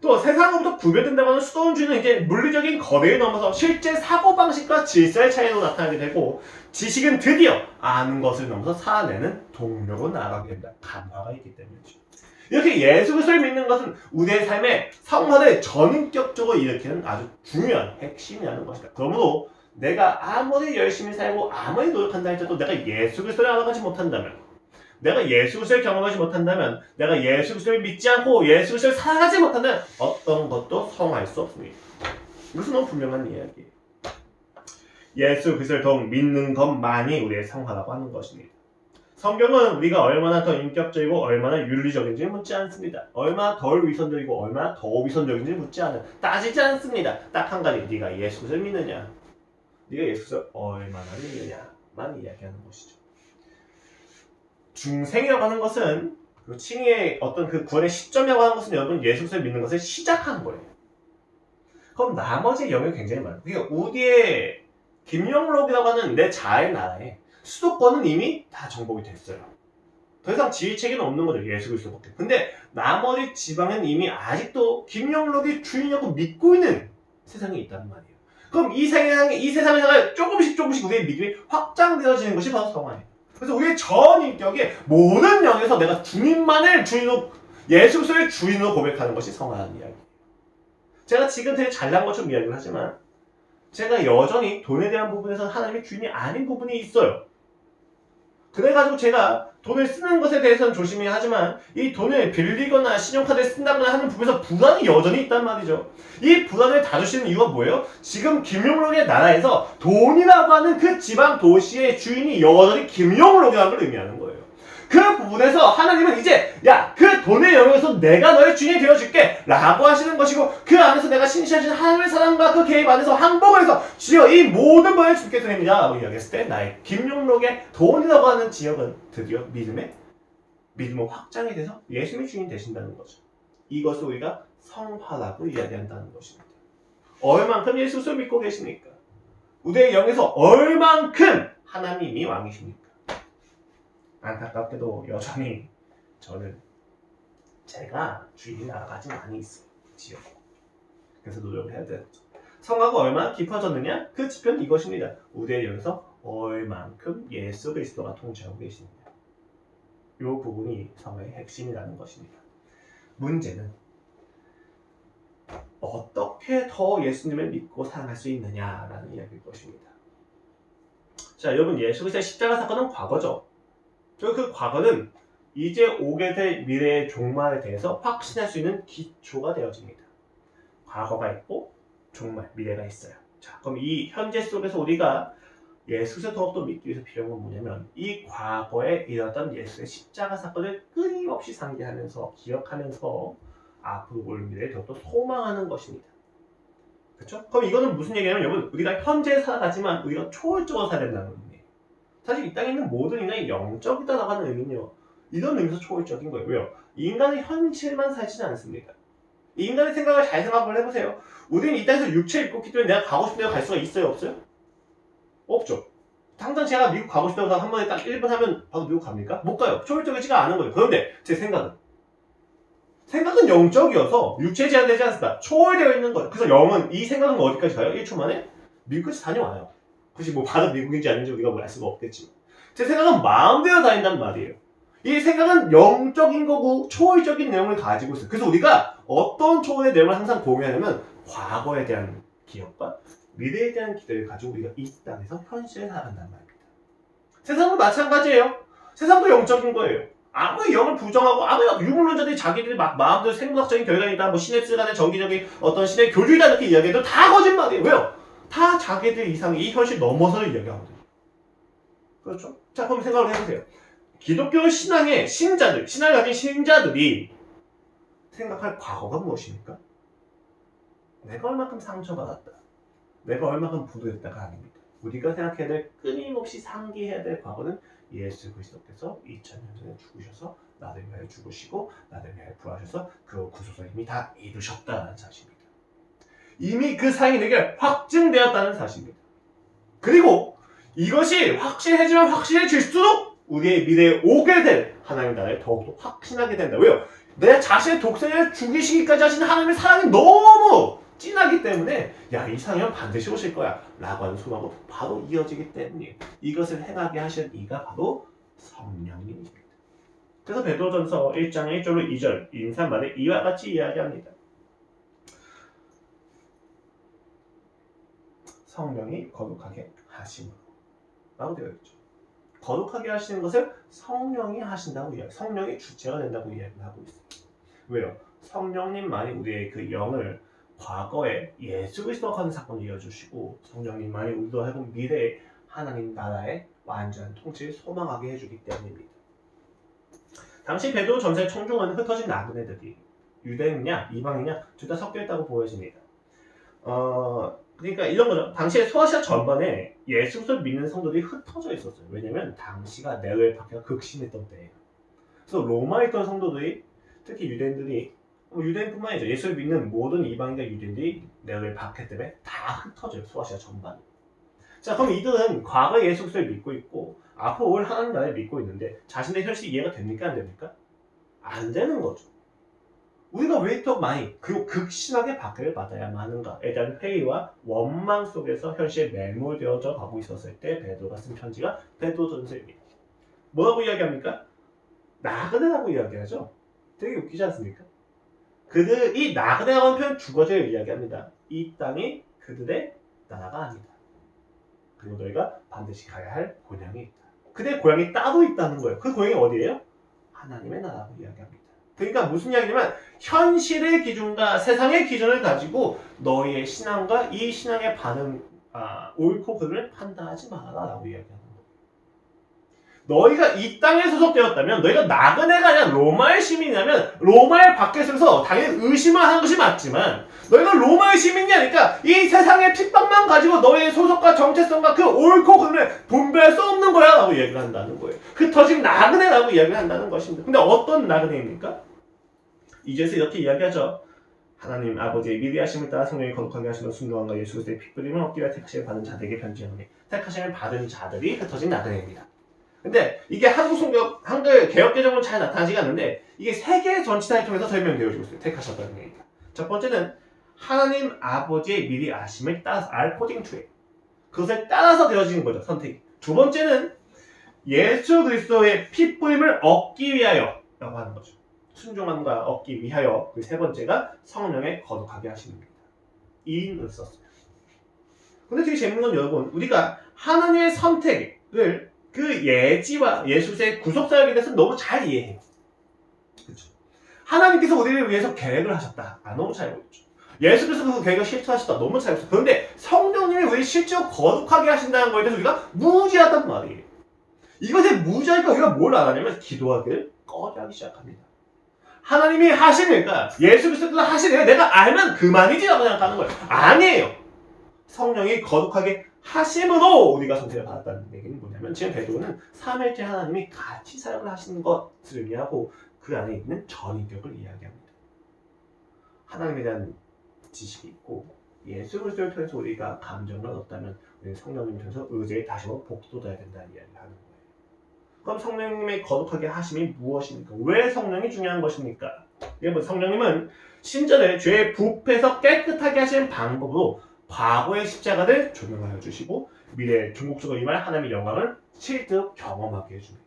또 세상으로부터 구별된다고 하는 수도원주의는 이제 물리적인 거래를 넘어서 실제 사고방식과 질서의 차이로 나타나게 되고, 지식은 드디어 아는 것을 넘어서 살아내는 동력으로 나아가게 된다. 간파가 있기 때문이죠. 이렇게 예수 그리스도를 믿는 것은 우리의 삶에 성화를 전인격적으로 일으키는 아주 중요한 핵심이라는 것이다. 그러므로 내가 아무리 열심히 살고 아무리 노력한다 할지라도 내가 예수 그리스도를 알아가지 못한다면, 내가 예수 그리스도를 경험하지 못한다면, 내가 예수 그리스도를 믿지 않고 예수 그리스도를 살아가지 못한다면 어떤 것도 성할 수 없습니다. 이것은 너무 분명한 이야기예요. 예수 그리스도를 더욱 믿는 것만이 우리의 성화라고 하는 것입니다. 성경은 우리가 얼마나 더 인격적이고 얼마나 윤리적인지 묻지 않습니다. 얼마나 덜 위선적이고 얼마나 더 위선적인지 묻지 않아요. 따지지 않습니다. 딱 한 가지, 네가 예수 그리스도를 믿느냐, 네가 예수 그리스도를 얼마나 믿느냐만 이야기하는 것이죠. 중생이라고 하는 것은 그 칭의의 어떤 그 구원의 시점이라고 하는 것은 여러분 예수 그리스도를 믿는 것을 시작하는 거예요. 그럼 나머지 영역이 굉장히 많아요. 그러니까 우리의 김영록이라고 하는 내 자아의 나라에 수도권은 이미 다 정복이 됐어요. 더 이상 지휘체계는 없는 거죠. 예수 그리스도밖에. 근데 나머지 지방은 이미 아직도 김영록이 주인이라고 믿고 있는 세상이 있다는 말이에요. 그럼 이 세상에서 조금씩 우리의 믿음이 확장되어지는 것이 바로 성화예요. 그래서 우리의 전 인격의 모든 영역에서 내가 주님만을 주인으로, 예수 그리스도의 주인으로 고백하는 것이 성화라는 이야기예요. 제가 지금 되게 잘난 것처럼 이야기를 하지만 제가 여전히 돈에 대한 부분에서 하나님의 주인이 아닌 부분이 있어요. 그래가지고 제가 돈을 쓰는 것에 대해서는 조심히 하지만 이 돈을 빌리거나 신용카드를 쓴다거나 하는 부분에서 불안이 여전히 있단 말이죠. 이 불안을 다루시는 이유가 뭐예요? 지금 김용록의 나라에서 돈이라고 하는 그 지방 도시의 주인이 여전히 김용록이라는 걸 의미하는 거예요. 그 부분에서 하나님은 이제 그 돈의 영역에서 내가 너의 주인이 되어줄게 라고 하시는 것이고, 그 안에서 내가 신실하신 하나님의 사랑과 그 계획 안에서 항복을 해서 주여 이 모든 것을 주께 드립니다 라고 이야기했을 때 나의 김용록의 돈이라고 하는 지역은 드디어 믿음의 확장이 돼서 예수님의 주인이 되신다는 거죠. 이것을 우리가 성화라고 이야기한다는 것입니다. 얼만큼 예수 그리스도를 믿고 계십니까? 우리의 영에서 얼만큼 하나님이 왕이십니까? 안타깝게도 여전히 저는 제가 주인이 나아가지 많이 있어요. 지역. 그래서 노력을 해야 돼요. 성화가 얼마나 깊어졌느냐? 그 지표는 이것입니다. 우리의 영에서 얼만큼 예수 그리스도가 통치하고 계시느냐. 이 부분이 성화의 핵심이라는 것입니다. 문제는 어떻게 더 예수님을 믿고 사랑할 수 있느냐라는 이야기일 것입니다. 자, 여러분, 예수 그리스도의 십자가 사건은 과거죠. 그 과거는 이제 오게 될 미래의 종말에 대해서 확신할 수 있는 기초가 되어집니다. 과거가 있고 종말, 미래가 있어요. 자, 그럼 이 현재 속에서 우리가 예수를 더욱더 믿기 위해서 필요한 건 뭐냐면 이 과거에 일어났던 예수의 십자가 사건을 끊임없이 상기하면서 기억하면서 앞으로 올 미래를 더욱더 소망하는 것입니다. 그렇죠? 그럼 이거는 무슨 얘기냐면 여러분, 우리가 현재 살아가지만 우리가 초월적으로 살아야 된다는 의미예요. 사실 이 땅에 있는 모든 인간이 영적이다라고 하는 의미는요, 이런 의미에서 초월적인 거예요. 왜요? 인간은 현실만 살지는 않습니다. 인간의 생각을 잘 생각을 해보세요. 우리는 이 땅에서 육체를 입고 있기 때문에 내가 가고 싶은 데 갈 수가 있어요? 없어요? 없죠. 당장 제가 미국 가고 싶다고 한 번에 딱 1분 하면 바로 미국 갑니까? 못 가요. 초월적이지가 않은 거예요. 그런데 제 생각은 영적이어서 육체에 제한되지 않습니다. 초월되어 있는 거예요. 그래서 영은, 이 생각은 어디까지 가요? 1초 만에 미국까지 다녀와요. 혹시 뭐 바로 미국인지 아닌지 우리가 알 수가 없겠지만 제 생각은 마음대로 다닌단 말이에요. 이 생각은 영적인 거고 초월적인 내용을 가지고 있어요. 그래서 우리가 어떤 초월의 내용을 항상 공유하냐면 과거에 대한 기억과 미래에 대한 기대를 가지고 우리가 이 땅에서 현실에 살아간단 말입니다. 세상도 마찬가지예요. 세상도 영적인 거예요. 아무리 영을 부정하고 아무리 유물론자들이 자기들이 막 마음대로 생물학적인 결과이다, 뭐 신의 뜻 간의 정기적인 어떤 신의 교주이다 이렇게 이야기해도 다 거짓말이에요. 왜요? 다 자기들 이상의 이 현실 넘어서를 이야기하거든요. 그렇죠? 자, 그럼 생각을 해보세요. 기독교 신앙의 신자들, 신앙을 가진 신자들이 생각할 과거가 무엇입니까? 내가 얼마큼 상처받았다, 내가 얼마큼 부도했다가 아닙니다. 우리가 생각해야 될, 끊임없이 상기해야 될 과거는 예수 그리스도께서 2000년 전에 죽으셔서 나를 위하여 죽으시고 나를 위하여 부활하셔서 그 구속을 이미 다 이루셨다는 사실입니다. 이미 그 사랑이 내게 확증되었다는 사실입니다. 그리고 이것이 확실해지면 확실해질수록 우리의 미래에 오게 될 하나님의 나라에 더욱더 확신하게 된다. 왜요? 내 자신의 독생을 죽이시기까지 하시는 하나님의 사랑이 너무 진하기 때문에 야, 이 상형 반드시 오실 거야 라고 하는 소망으로 바로 이어지기 때문에 이것을 행하게 하신 이가 바로 성령님입니다. 그래서 베드로전서 1장 1절로 2절 인사말에 이와 같이 이야기합니다. 성령이 거룩하게 하심으로 라고 되어 있죠. 거룩하게 하시는 것을 성령이 하신다고 이야기, 성령이 주체가 된다고 이야기를 하고 있습니다. 왜요? 성령님만이 우리의 그 영을 과거에 예수 그리스도가 하는 사건을 이어주시고 성령님만이 우리도 하여금 미래의 하나님 나라의 완전한 통치를 소망하게 해주기 때문입니다. 당시 베드로 전서의 청중은 흩어진 나그네들이 유대인이냐 이방이냐 둘 다 섞여 있다고 보여집니다. 그러니까 이런 거죠. 당시에 소아시아 전반에 예수 그리스도를 믿는 성도들이 흩어져 있었어요. 왜냐면 당시가 네로의 박해가 극심했던 때예요. 그래서 로마에 있던 성도들이 특히 유대인들이 유대인뿐만 아니죠. 예수를 믿는 모든 이방인과 유대인들이 네로의 박해 때문에 다 흩어져요. 소아시아 전반. 자, 그럼 이들은 과거에 예수 그리스도를 믿고 있고 앞으로 올 하나님 나라를 믿고 있는데 자신의 현실이 이해가 됩니까? 안 됩니까? 안 되는 거죠. 우리가 왜 더 많이 극심하게 박해를 받아야만 하는가에 대한 회의와 원망 속에서 현실에 매몰되어져 가고 있었을 때 베드로가 쓴 편지가 베드로전서입니다. 뭐라고 이야기합니까? 나그네라고 이야기하죠. 되게 웃기지 않습니까? 그들이 나그네라는 표현 두 가지를 이야기합니다. 이 땅이 그들의 나라가 아니다. 그리고 너희가 반드시 가야 할 고향이 있다. 그들의 고향이 따로 있다는 거예요. 그 고향이 어디예요? 하나님의 나라고 이야기합니다. 그러니까 무슨 이야기냐면 현실의 기준과 세상의 기준을 가지고 너희의 신앙과 이 신앙의 반응, 옳고 그름을 판단하지 마라 라고 이야기하는 거예요. 너희가 이 땅에 소속되었다면 너희가 나그네가 아니라 로마의 시민이라면 로마의 밖에서 당연히 의심을 하는 것이 맞지만 너희가 로마의 시민이니까 이 세상의 핍박만 가지고 너희의 소속과 정체성과 그 옳고 그름을 분별할 수 없는 거야 라고 이야기를 한다는 거예요. 흩어진 나그네라고 이야기를 한다는 것입니다. 근데 어떤 나그네입니까? 2절에서 이렇게 이야기하죠. 하나님 아버지의 미리하심을 따라 성령이 거룩하게 하시는 순종함과 예수 그리스도의 핏부림을 얻기 위해 택하심을 받은 자들에게 편지하노니 택하심을 받은 자들이 흩어진 나그네입니다. 근데 이게 한글 개혁개정은 잘 나타나지가 않는데 이게 세계 전치사를 통해서 설명되어지고 있어요. 택하셨다는 얘기가. 첫 번째는 하나님 아버지의 미리 아심을 따라서 according to it. 그것을 따라서 되어지는 거죠. 선택이. 두 번째는 예수 그리스도의 핏부림을 얻기 위하여 라고 하는 거죠. 순종함과 얻기 위하여. 그 세 번째가 성령의 거룩하게 하시는 겁니다. 2인을 썼어요. 근데 되게 재밌는 건 여러분, 우리가 하나님의 선택을 그 예지와 예수의 구속사역에 대해서 너무 잘 이해해요. 그렇죠? 하나님께서 우리를 위해서 계획을 하셨다. 너무 잘 알고 있죠. 예수께서 그 계획을 실천하셨다. 너무 잘 알고 있어요. 그런데 성령님이 우리를 실제로 거룩하게 하신다는 거에 대해서 우리가 무지하단 말이에요. 이것에 무지하니까 우리가 뭘 안 하냐면 기도하기를 꺼려하기 시작합니다. 하나님이 하시니까 예수 그리스도가 하시니까 내가 알면 그만이지라고 생각하는 거예요. 아니에요. 성령이 거룩하게 하심으로 우리가 선택을 받았다는 얘기는 뭐냐면 지금 베드로는 삼일째 하나님이 같이 사역을 하시는 것을 의미하고 그 안에 있는 전인격을 이야기합니다. 하나님에 대한 지식이 있고 예수 그리스도를 통해서 우리가 감정을 얻었다면 우리는 성령님을 통해서 의지에 다시 한번 복돋아야 된다는 이야기를 하는 거예요. 그럼 성령님의 거룩하게 하심이 무엇입니까? 왜 성령이 중요한 것입니까? 여러분, 성령님은 신전을 죄의 부패에서 깨끗하게 하시는 방법으로 과거의 십자가를 조명하여 주시고 미래의 종국적으로 임할 하나님의 영광을 실제로 경험하게 해줍니다.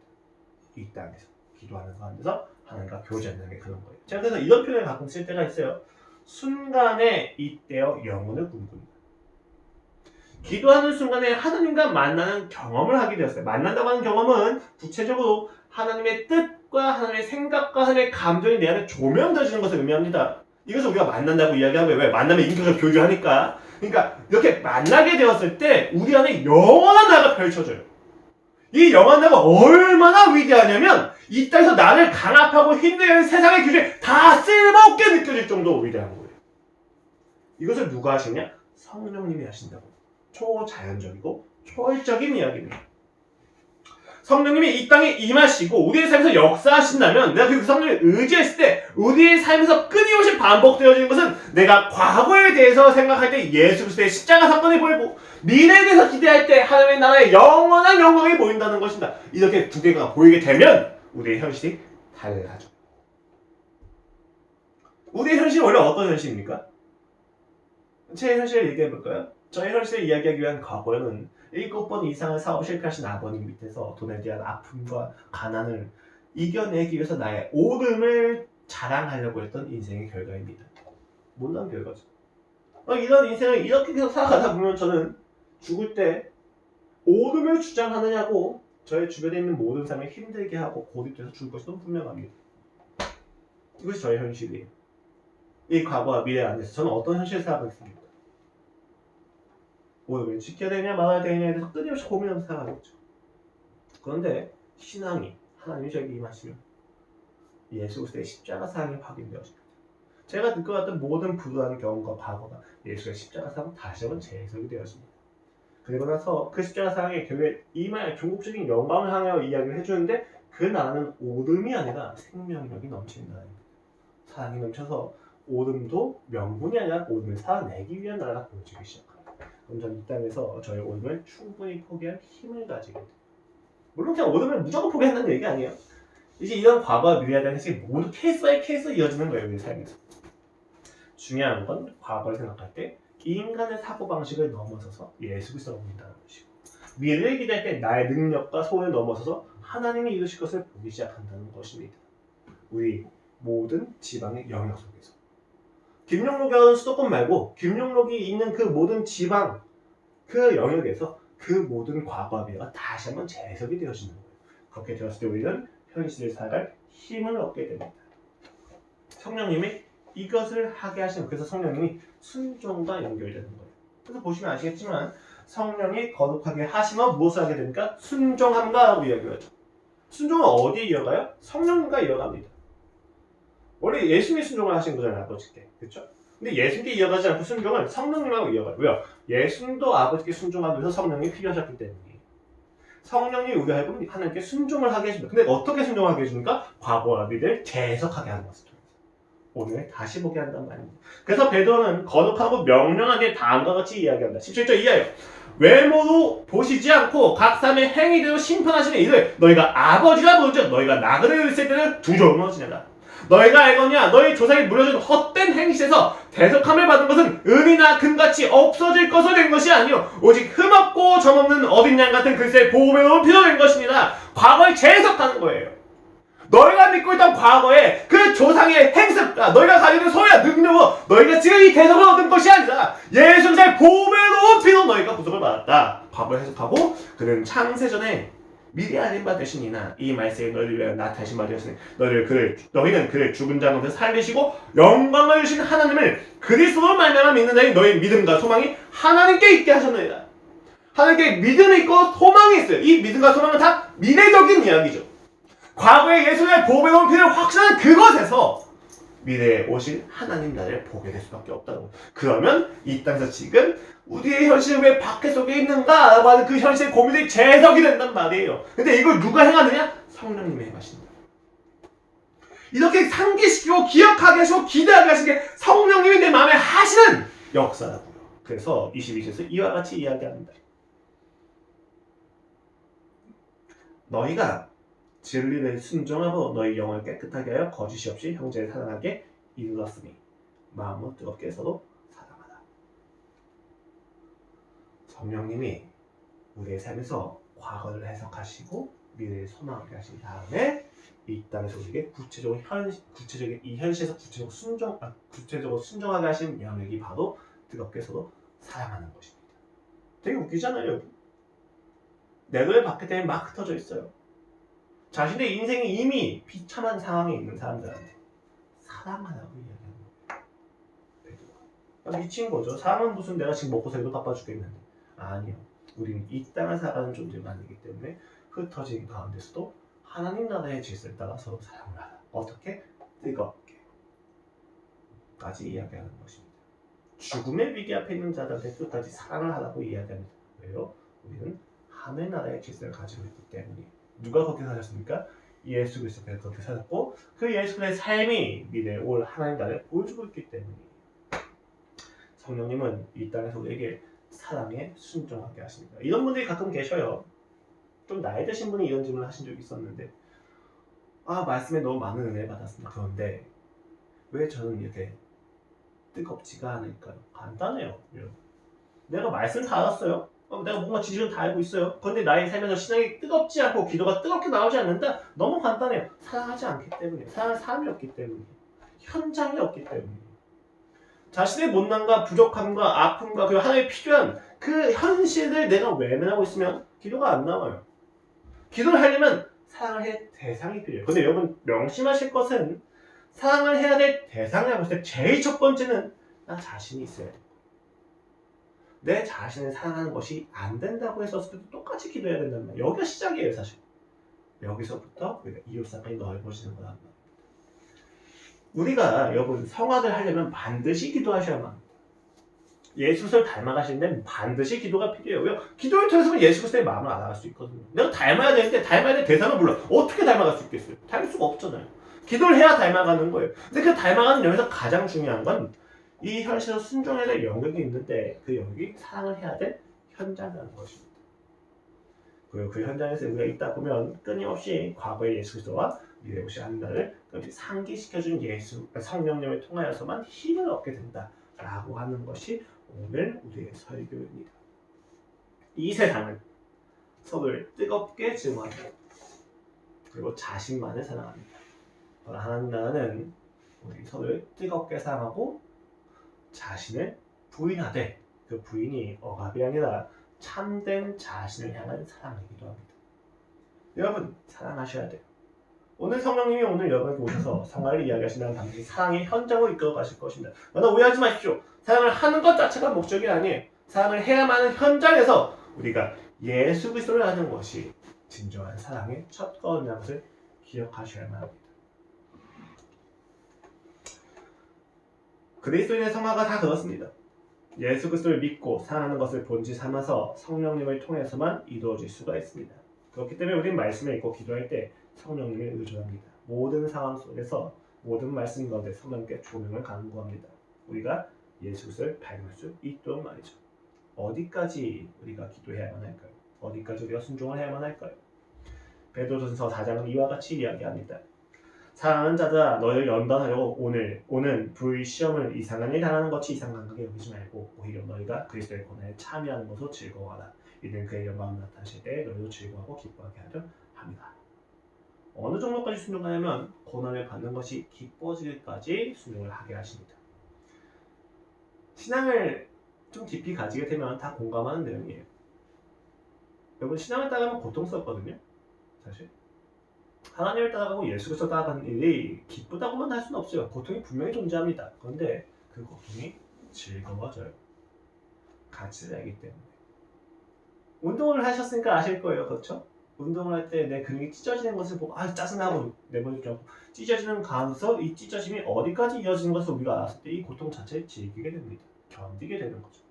이 땅에서 기도하는 가운데서 하나님과 교제하는 게 그런 거예요. 제가 그래서 이런 표현을 가끔 쓸 때가 있어요. 순간에 잇대어 영혼을 꿈꾼다. 기도하는 순간에 하나님과 만나는 경험을 하게 되었어요. 만난다고 하는 경험은 구체적으로 하나님의 뜻과 하나님의 생각과 하나님의 감정이 내 안에 조명되어지는 것을 의미합니다. 이것을 우리가 만난다고 이야기하면 왜? 만나면 인격을 교류하니까. 그러니까 이렇게 만나게 되었을 때 우리 안에 영원한 나가 펼쳐져요. 이 영원한 나가 얼마나 위대하냐면 이 땅에서 나를 강압하고 힘든 세상의 규제 다 쓸모없게 느껴질 정도로 위대한 거예요. 이것을 누가 하시냐? 성령님이 하신다고. 초자연적이고 초월적인 이야기입니다. 성령님이 이 땅에 임하시고 우리의 삶에서 역사하신다면 내가 그 성령을 의지했을 때 우리의 삶에서 끊임없이 반복되어지는 것은 내가 과거에 대해서 생각할 때 예수 그리스도의 십자가 사건이 보이고 미래에 대해서 기대할 때 하나님의 나라의 영원한 영광이 보인다는 것입니다. 이렇게 두 개가 보이게 되면 우리의 현실이 달라져. 우리의 현실은 원래 어떤 현실입니까? 제 현실을 얘기해 볼까요? 저의 현실을 이야기하기 위한 과거에는 7번 이상의 사업을 실패하신 아버님 밑에서 돈에 대한 아픔과 가난을 이겨내기 위해서 나의 오름을 자랑하려고 했던 인생의 결과입니다. 못난 결과죠. 이런 인생을 이렇게 계속 살아가다 보면 저는 죽을 때 오름을 주장하느냐고 저의 주변에 있는 모든 사람을 힘들게 하고 고립돼서 죽을 것이 너무 분명합니다. 이것이 저의 현실이에요. 이 과거와 미래 안에서 저는 어떤 현실을 살아가고 있습니까? 오름을 지켜야 되냐 말아야 되냐에 대해서 끊임없이 고민하면서 살아가고 있죠. 그런데 신앙이 하나님이 저에게 임하시면 예수 그리스도의 십자가 사랑이 확인되어집니다. 제가 듣고 왔던 모든 불우한 경험과 과거가 예수의 십자가 사랑 다시 한번 재해석이 되어집니다. 그리고 나서 그 십자가 사랑의 결국에 임할 종국적인 영광을 향하여 이야기를 해주는데 그 나라는 오름이 아니라 생명력이 넘치는 나라입니다. 사랑이 넘쳐서 오름도 명분이 아니라 오름을 살아내기 위한 나라가 보여지기 시작합니다. 그럼 저는 이 땅에서 저의 오름을 충분히 포기할 힘을 가지게 됩니다. 물론 그냥 오름을 무조건 포기한다는 얘기 아니에요. 이제 이런 과거와 미래에 대한 해석이 모두 케이스 바이 케이스로 이어지는 거예요. 우리 삶에서. 중요한 건 과거를 생각할 때 인간의 사고방식을 넘어서서 예수 그리스도를 본다는 것이고 미래를 기대할 때 나의 능력과 소원을 넘어서서 하나님이 이루실 것을 보기 시작한다는 것입니다. 우리 모든 지방의 영역 속에서 김용록은 수도권 말고 김용록이 있는 그 모든 지방 그 영역에서 그 모든 과거와 미래가 다시 한번 재해석이 되어지는 거예요. 그렇게 되었을 때 우리는 현실을 살아갈 힘을 얻게 됩니다. 성령님이 이것을 하게 하시는 그래서 성령님이 순종과 연결되는 거예요. 그래서 보시면 아시겠지만 성령이 거룩하게 하시면 무엇을 하게 됩니까? 순종함과 라고 이야기하죠. 순종은 어디에 이어가요? 성령님과 이어갑니다. 원래 예수님이 순종을 하신 거잖아요. 아버지께. 그렇죠? 근데 예수님께 이어가지 않고 순종은 성령님하고 이어가요. 왜요? 예수님도 아버지께 순종하기 위해서 성령이 필요하셨기 때문이에요. 성령이 우리 하여금 하나님께 순종을 하게 해줍니다. 근데 어떻게 순종하게 해줍니까? 과거와 미래를 재해석하게 하는 것을 통해서. 오늘 다시 보게 한단 말입니다. 그래서 베드로는 거룩하고 명령하게 다음과 같이 이야기합니다. 17절 이하예요. 외모로 보시지 않고 각 사람의 행위대로 심판하시는 이를 너희가 아버지라 부르짖어 너희가 나그네를 있을 때는 두려움으로 지내라. 너희가 알거냐 너희 조상이 물려준 헛된 행실에서 대속함을 받은 것은 은이나 금같이 없어질 것으로 된 것이 아니요 오직 흠없고 점없는 어린 양 같은 그리스도의 보배로 필요된 것입니다. 과거를 재해석하는 거예요. 너희가 믿고 있던 과거에 그 조상의 행습과 너희가 가지고 있는 소유와 능력으로 너희가 지금 이 대속을 얻은 것이 아니라 예수 그리스도의 보배로운 피로 너희가 구속을 받았다. 과거를 해석하고 그는 창세전에 미리 알린 바 되시니나 이 말씀이 너희를 위하여 나타나신 바 되었으니 너희는 그를 죽은 자 가운데 살리시고 영광을 주신 하나님을 그리스도로 말미암아 믿는 자인 너희 믿음과 소망이 하나님께 있게 하셨느니라. 하나님께 믿음이 있고 소망이 있어요. 이 믿음과 소망은 다 미래적인 이야기죠. 과거에 예수의 보배로운 피를 확신한 그것에서 미래에 오실 하나님 나라를 보게 될 수밖에 없다는 거예요. 그러면 이 땅에서 지금 우리의 현실이 왜 밖에 속에 있는가? 라고 하는 그 현실의 고민이 재해석이 된단 말이에요. 근데 이걸 누가 행하느냐? 성령님이 행하신다. 이렇게 상기시키고 기억하게 하시고 기대하게 하신 게 성령님이 내 마음에 하시는 역사라고요. 그래서 22절에서 이와 같이 이야기합니다. 너희가 진리를 순종하고 너희 영을 깨끗하게 하여 거짓이 없이 형제를 사랑하게 이르렀으니 마음으로 뜨겁게 서로 사랑하라. 성령님이 우리의 삶에서 과거를 해석하시고 미래를 소망하게 하신 다음에 이 땅에서 우리에게 구체적인 이 현실에서 구체적으로 순종하게 하신 영역이 바로 뜨겁게 서로 사랑하는 것입니다. 되게 웃기잖아요, 여러분. 내 노래 밖에 때문에 막 흩어져 있어요. 자신의 인생이 이미 비참한 상황에 있는 사람들한테 사랑하라고 이야기하는 거예요. 미친 거죠. 사람은 무슨 내가 지금 먹고 살기도 바빠 죽겠는데. 아니요. 우리는 이 땅을 살아가는 존재만이기 때문에 흩어진 가운데서도 하나님 나라의 질서에 따라 서로 사랑을 하라. 어떻게? 뜨겁게. 까지 이야기하는 것입니다. 죽음의 위기 앞에 있는 자들한테 끝까지 사랑을 하라고 이야기합니다. 왜요? 우리는 하늘 나라의 질서를 가지고 있기 때문이에요. 누가 그렇게 사셨습니까? 예수 그리스도께서 그렇게 사셨고 그 예수 그리스도의 삶이 미래에 올 하나님 나라를 보여주고 있기 때문이에요. 성령님은 이 땅에서 우리에게 사랑에 순종하게 하십니다. 이런 분들이 가끔 계셔요. 좀 나이 드신 분이 이런 질문을 하신 적이 있었는데 말씀에 너무 많은 은혜를 받았습니다. 그런데 왜 저는 이렇게 뜨겁지가 않을까요? 간단해요. 내가 말씀 다 알았어요. 내가 뭔가 지식은 다 알고 있어요. 그런데 나의 삶에서 신앙이 뜨겁지 않고 기도가 뜨겁게 나오지 않는다? 너무 간단해요. 사랑하지 않기 때문이에요. 사랑할 사람이 없기 때문이에요. 현장이 없기 때문이에요. 자신의 못난과 부족함과 아픔과 그리고 하나님의 필요한 그 현실을 내가 외면하고 있으면 기도가 안 나와요. 기도를 하려면 사랑을 할 대상이 필요해요. 근데 여러분 명심하실 것은 사랑을 해야 될 대상을 봤을 때 제일 첫 번째는 나 자신이 있어야 돼요. 내 자신을 사랑하는 것이 안 된다고 했었을 때도 똑같이 기도해야 된다는 말이에요. 여기가 시작이에요, 사실. 여기서부터 우리가 이웃사랑이 넓어지는 거란 말이에요. 우리가 여러분 성화를 하려면 반드시 기도하셔야만 합니다. 예수를 닮아가시는 데는 반드시 기도가 필요해요. 왜요? 기도를 통해서만 예수 그리스도의 마음을 알아갈 수 있거든요. 내가 닮아야 되는데 닮아야 될 대상을 몰라. 어떻게 닮아갈 수 있겠어요? 닮을 수가 없잖아요. 기도를 해야 닮아가는 거예요. 근데 그 닮아가는 영역에서 가장 중요한 건 이 현실에서 순종해야 될 영역이 있는데 그 영역이 사랑을 해야 될 현장이라는 것입니다. 그리고 그 현장에서 우리가 있다 보면 끊임없이 과거의 예수 그리스도와 미래의 오실 하나님을 상기시켜준 예수 성령님을 통하여서만 힘을 얻게 된다라고 하는 것이 오늘 우리의 설교입니다. 이 세상은 서로를 뜨겁게 증오합니다. 그리고 자신만을 사랑합니다. 하나님 나라는 우리 서로를 뜨겁게 사랑하고 자신을 부인하되 그 부인이 억압이 아니라 참된 자신을 향한 사랑이기도 합니다. 여러분 사랑하셔야 돼요. 오늘 성령님이 오늘 여러분에게 오셔서 성화를 이야기하신다면 당연히 사랑의 현장으로 이끌어 가실 것입니다. 그러나 오해하지 마십시오. 사랑을 하는 것 자체가 목적이 아니에요. 사랑을 해야만 하는 현장에서 우리가 예수 그리스도를 하는 것이 진정한 사랑의 첫 걸음이라는 것을 기억하셔야만 합니다. 그리스도인의 성화가 다 그렇습니다. 예수 그리스도를 믿고 사랑하는 것을 본질 삼아서 성령님을 통해서만 이루어질 수가 있습니다. 그렇기 때문에 우리는 말씀을 읽고 기도할 때 성령님을 의존합니다. 모든 상황 속에서 모든 말씀 가운데 성령께 조명을 간구합니다. 우리가 예수 그리스도를 닮을 수 있도록 말이죠. 어디까지 우리가 기도해야만 할까요? 어디까지 우리가 순종을 해야만 할까요? 베드로전서 4장은 이와 같이 이야기합니다. 사랑하는 자들아 너희를 연단하려고 오는 불시험을 이상한 일 당하는 것이 이상하게 여기지 말고 오히려 너희가 그리스도의 고난에 참여하는 것으로 즐거워하라. 이는 그의 영광을 나타내실 때 너희도 즐거워하고 기뻐하게 하려 합니다. 어느 정도까지 순종하냐면 고난을 받는 것이 기뻐지기까지 순종을 하게 하십니다. 신앙을 좀 깊이 가지게 되면 다 공감하는 내용이에요. 여러분 신앙을 따르면 고통스럽거든요. 사실 하나님을 따라가고 예수 그리스도 따라가는 일이 기쁘다고만 할 수는 없어요. 고통이 분명히 존재합니다. 그런데 그 고통이 즐거워져요. 가치를 알기 때문에. 운동을 하셨으니까 아실 거예요. 그렇죠? 운동을 할 때 내 근육이 찢어지는 것을 보고 짜증나고 내버리지 않고 찢어지는 가운데서 이 찢어짐이 어디까지 이어지는 것을 우리가 알았을 때 이 고통 자체를 즐기게 됩니다. 견디게 되는 거죠.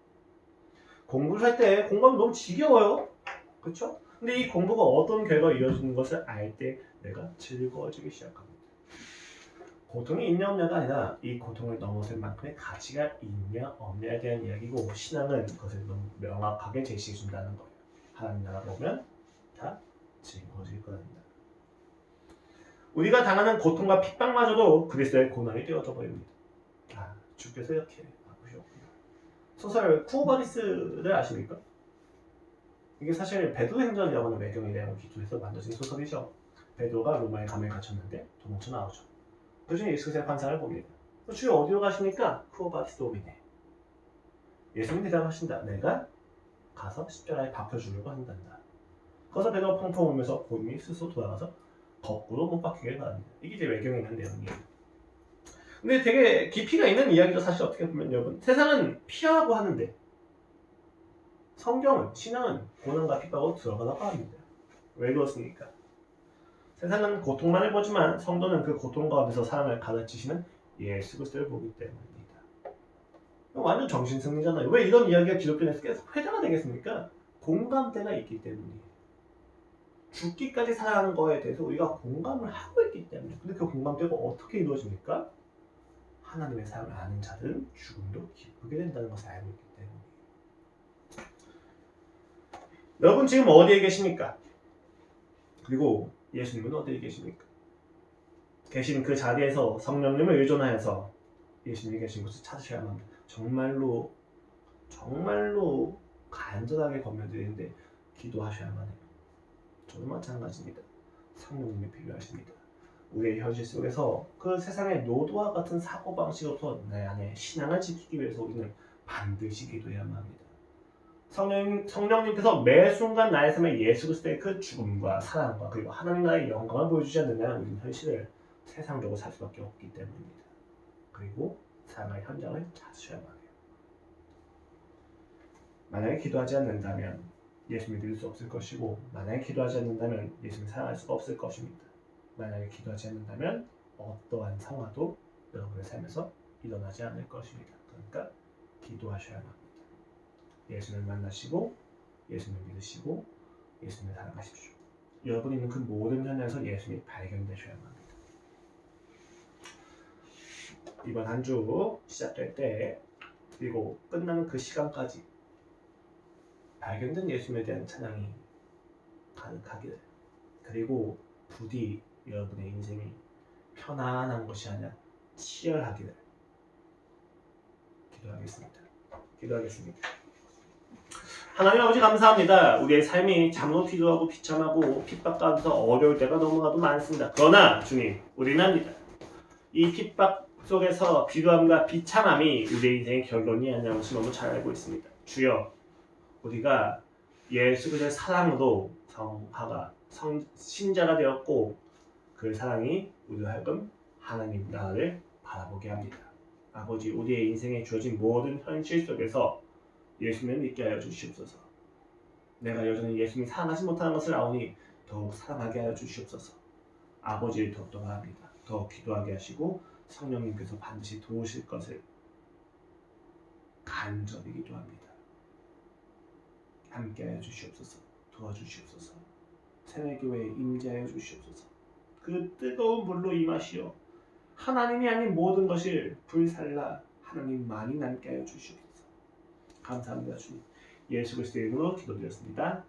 공부를 할 때 공부하면 너무 지겨워요. 그렇죠? 근데 이 공부가 어떤 결과가 이어지는 것을 알 때 내가 즐거워지기 시작합니다. 고통이 있냐 없냐가 아니라 이 고통을 넘어설 만큼의 가치가 있냐 없냐에 대한 이야기고 신앙은 그것을 너무 명확하게 제시해 준다는 거예요. 하나님 나라 보면 다 즐거워질 거랍니다. 우리가 당하는 고통과 핍박마저도 그리스도의 고난이 되어져 버립니다. 주께서 이렇게 아프셨구나. 소설 쿠오바리스를 아십니까? 이게 사실 베드로 행전이라고 하는 외경에 대한 기초에서 만들어진 소설이죠. 베드로가 로마에 감옥에 갇혔는데 도망쳐 나오죠. 그중에 예수의 환상을 봅니다. 주여 어디로 가십니까? 쿠오바리스 도미네. 예수님 대답하신다. 내가 가서 십자가에 박혀주려고 한단다. 거기서 베드로가 펑펑 울면서 본인이 스스로 돌아가서 거꾸로 못 박히길 바랍니다. 이게 이제 외경에 있는 내용이에요. 근데 되게 깊이가 있는 이야기죠. 사실 어떻게 보면 여러분 세상은 피하고 하는데 성경은 신앙은 고난과 핍박으로 들어가라고 합니다. 왜 그렇습니까? 세상은 고통만을 보지만 성도는 그 고통 가운데서 사랑을 가르치시는 예수 그리스도를 보기 때문입니다. 완전 정신승리잖아요. 왜 이런 이야기가 기독교에서 계속 회자가 되겠습니까? 공감대가 있기 때문이에요. 죽기까지 사랑하는 거에 대해서 우리가 공감을 하고 있기 때문에. 근데 그 공감대가 어떻게 이루어집니까? 하나님의 사랑을 아는 자들은 죽음도 기쁘게 된다는 것을 알고 있기 때문이에요. 여러분 지금 어디에 계십니까? 그리고 예수님은 어디에 계십니까? 계신 그 자리에서 성령님을 의존하여서 예수님이 계신 곳을 찾으셔야만 합니다. 정말로 간절하게 권면드리는데 기도하셔야만 해요. 저도 마찬가지입니다. 성령님이 필요하십니다. 우리의 현실 속에서 그 세상의 노도와 같은 사고방식으로부터 내 안에 신앙을 지키기 위해서 우리는 반드시 기도해야만 합니다. 성령님께서 매 순간 나의 삶에 예수 그리스도의 그 죽음과 사랑과 그리고 하나님 나라의 영광을 보여주지 않는다면 우리는 현실을 세상적으로 살 수밖에 없기 때문입니다. 그리고 삶의 현장을 찾으셔야만 해요. 만약에 기도하지 않는다면 예수님을 믿을 수 없을 것이고, 만약에 기도하지 않는다면 예수님을 사랑할 수가 없을 것입니다. 만약에 기도하지 않는다면 어떠한 상황도 여러분의 삶에서 일어나지 않을 것입니다. 그러니까 기도하셔야만 합니다. 예수님을 만나시고 예수님을 믿으시고 예수님을 사랑하십시오. 여러분이 있는 그 모든 현장에서 예수님이 발견되셔야만 합니다. 이번 한 주 시작될 때 그리고 끝나는 그 시간까지 발견된 예수님에 대한 찬양이 가득하기를, 그리고 부디 여러분의 인생이 편안한 것이 아니라 치열하기를 기도하겠습니다. 하나님 아버지 감사합니다. 우리의 삶이 잠도 피도하고 비참하고 핍박 가운데서 어려울 때가 너무나도 많습니다. 그러나 주님, 우리는 압니다. 이 핍박 속에서 비루함과 비참함이 우리의 인생의 결론이 아니라는 것을 너무 잘 알고 있습니다. 주여, 우리가 예수 그리스도의 사랑으로 신자가 되었고 그 사랑이 우리로 하여금 하나님 나라를 바라보게 합니다. 아버지, 우리의 인생에 주어진 모든 현실 속에서 예수님을 믿게 하여 주시옵소서. 내가 여전히 예수님이 사랑하지 못하는 것을 아오니 더욱 사랑하게 하여 주시옵소서. 아버지를 더욱더 바랍니다. 더욱 기도하게 하시고 성령님께서 반드시 도우실 것을 간절히 기도합니다. 함께하여 주시옵소서. 도와주시옵소서. 새내교회에 임재하여 주시옵소서. 그 뜨거운 물로 임하시어 하나님이 아닌 모든 것을 불살라 하나님만이 남게 하여 주시옵소서. 감사합니다. 주님. 예수 그리스도의 이름으로 기도드렸습니다.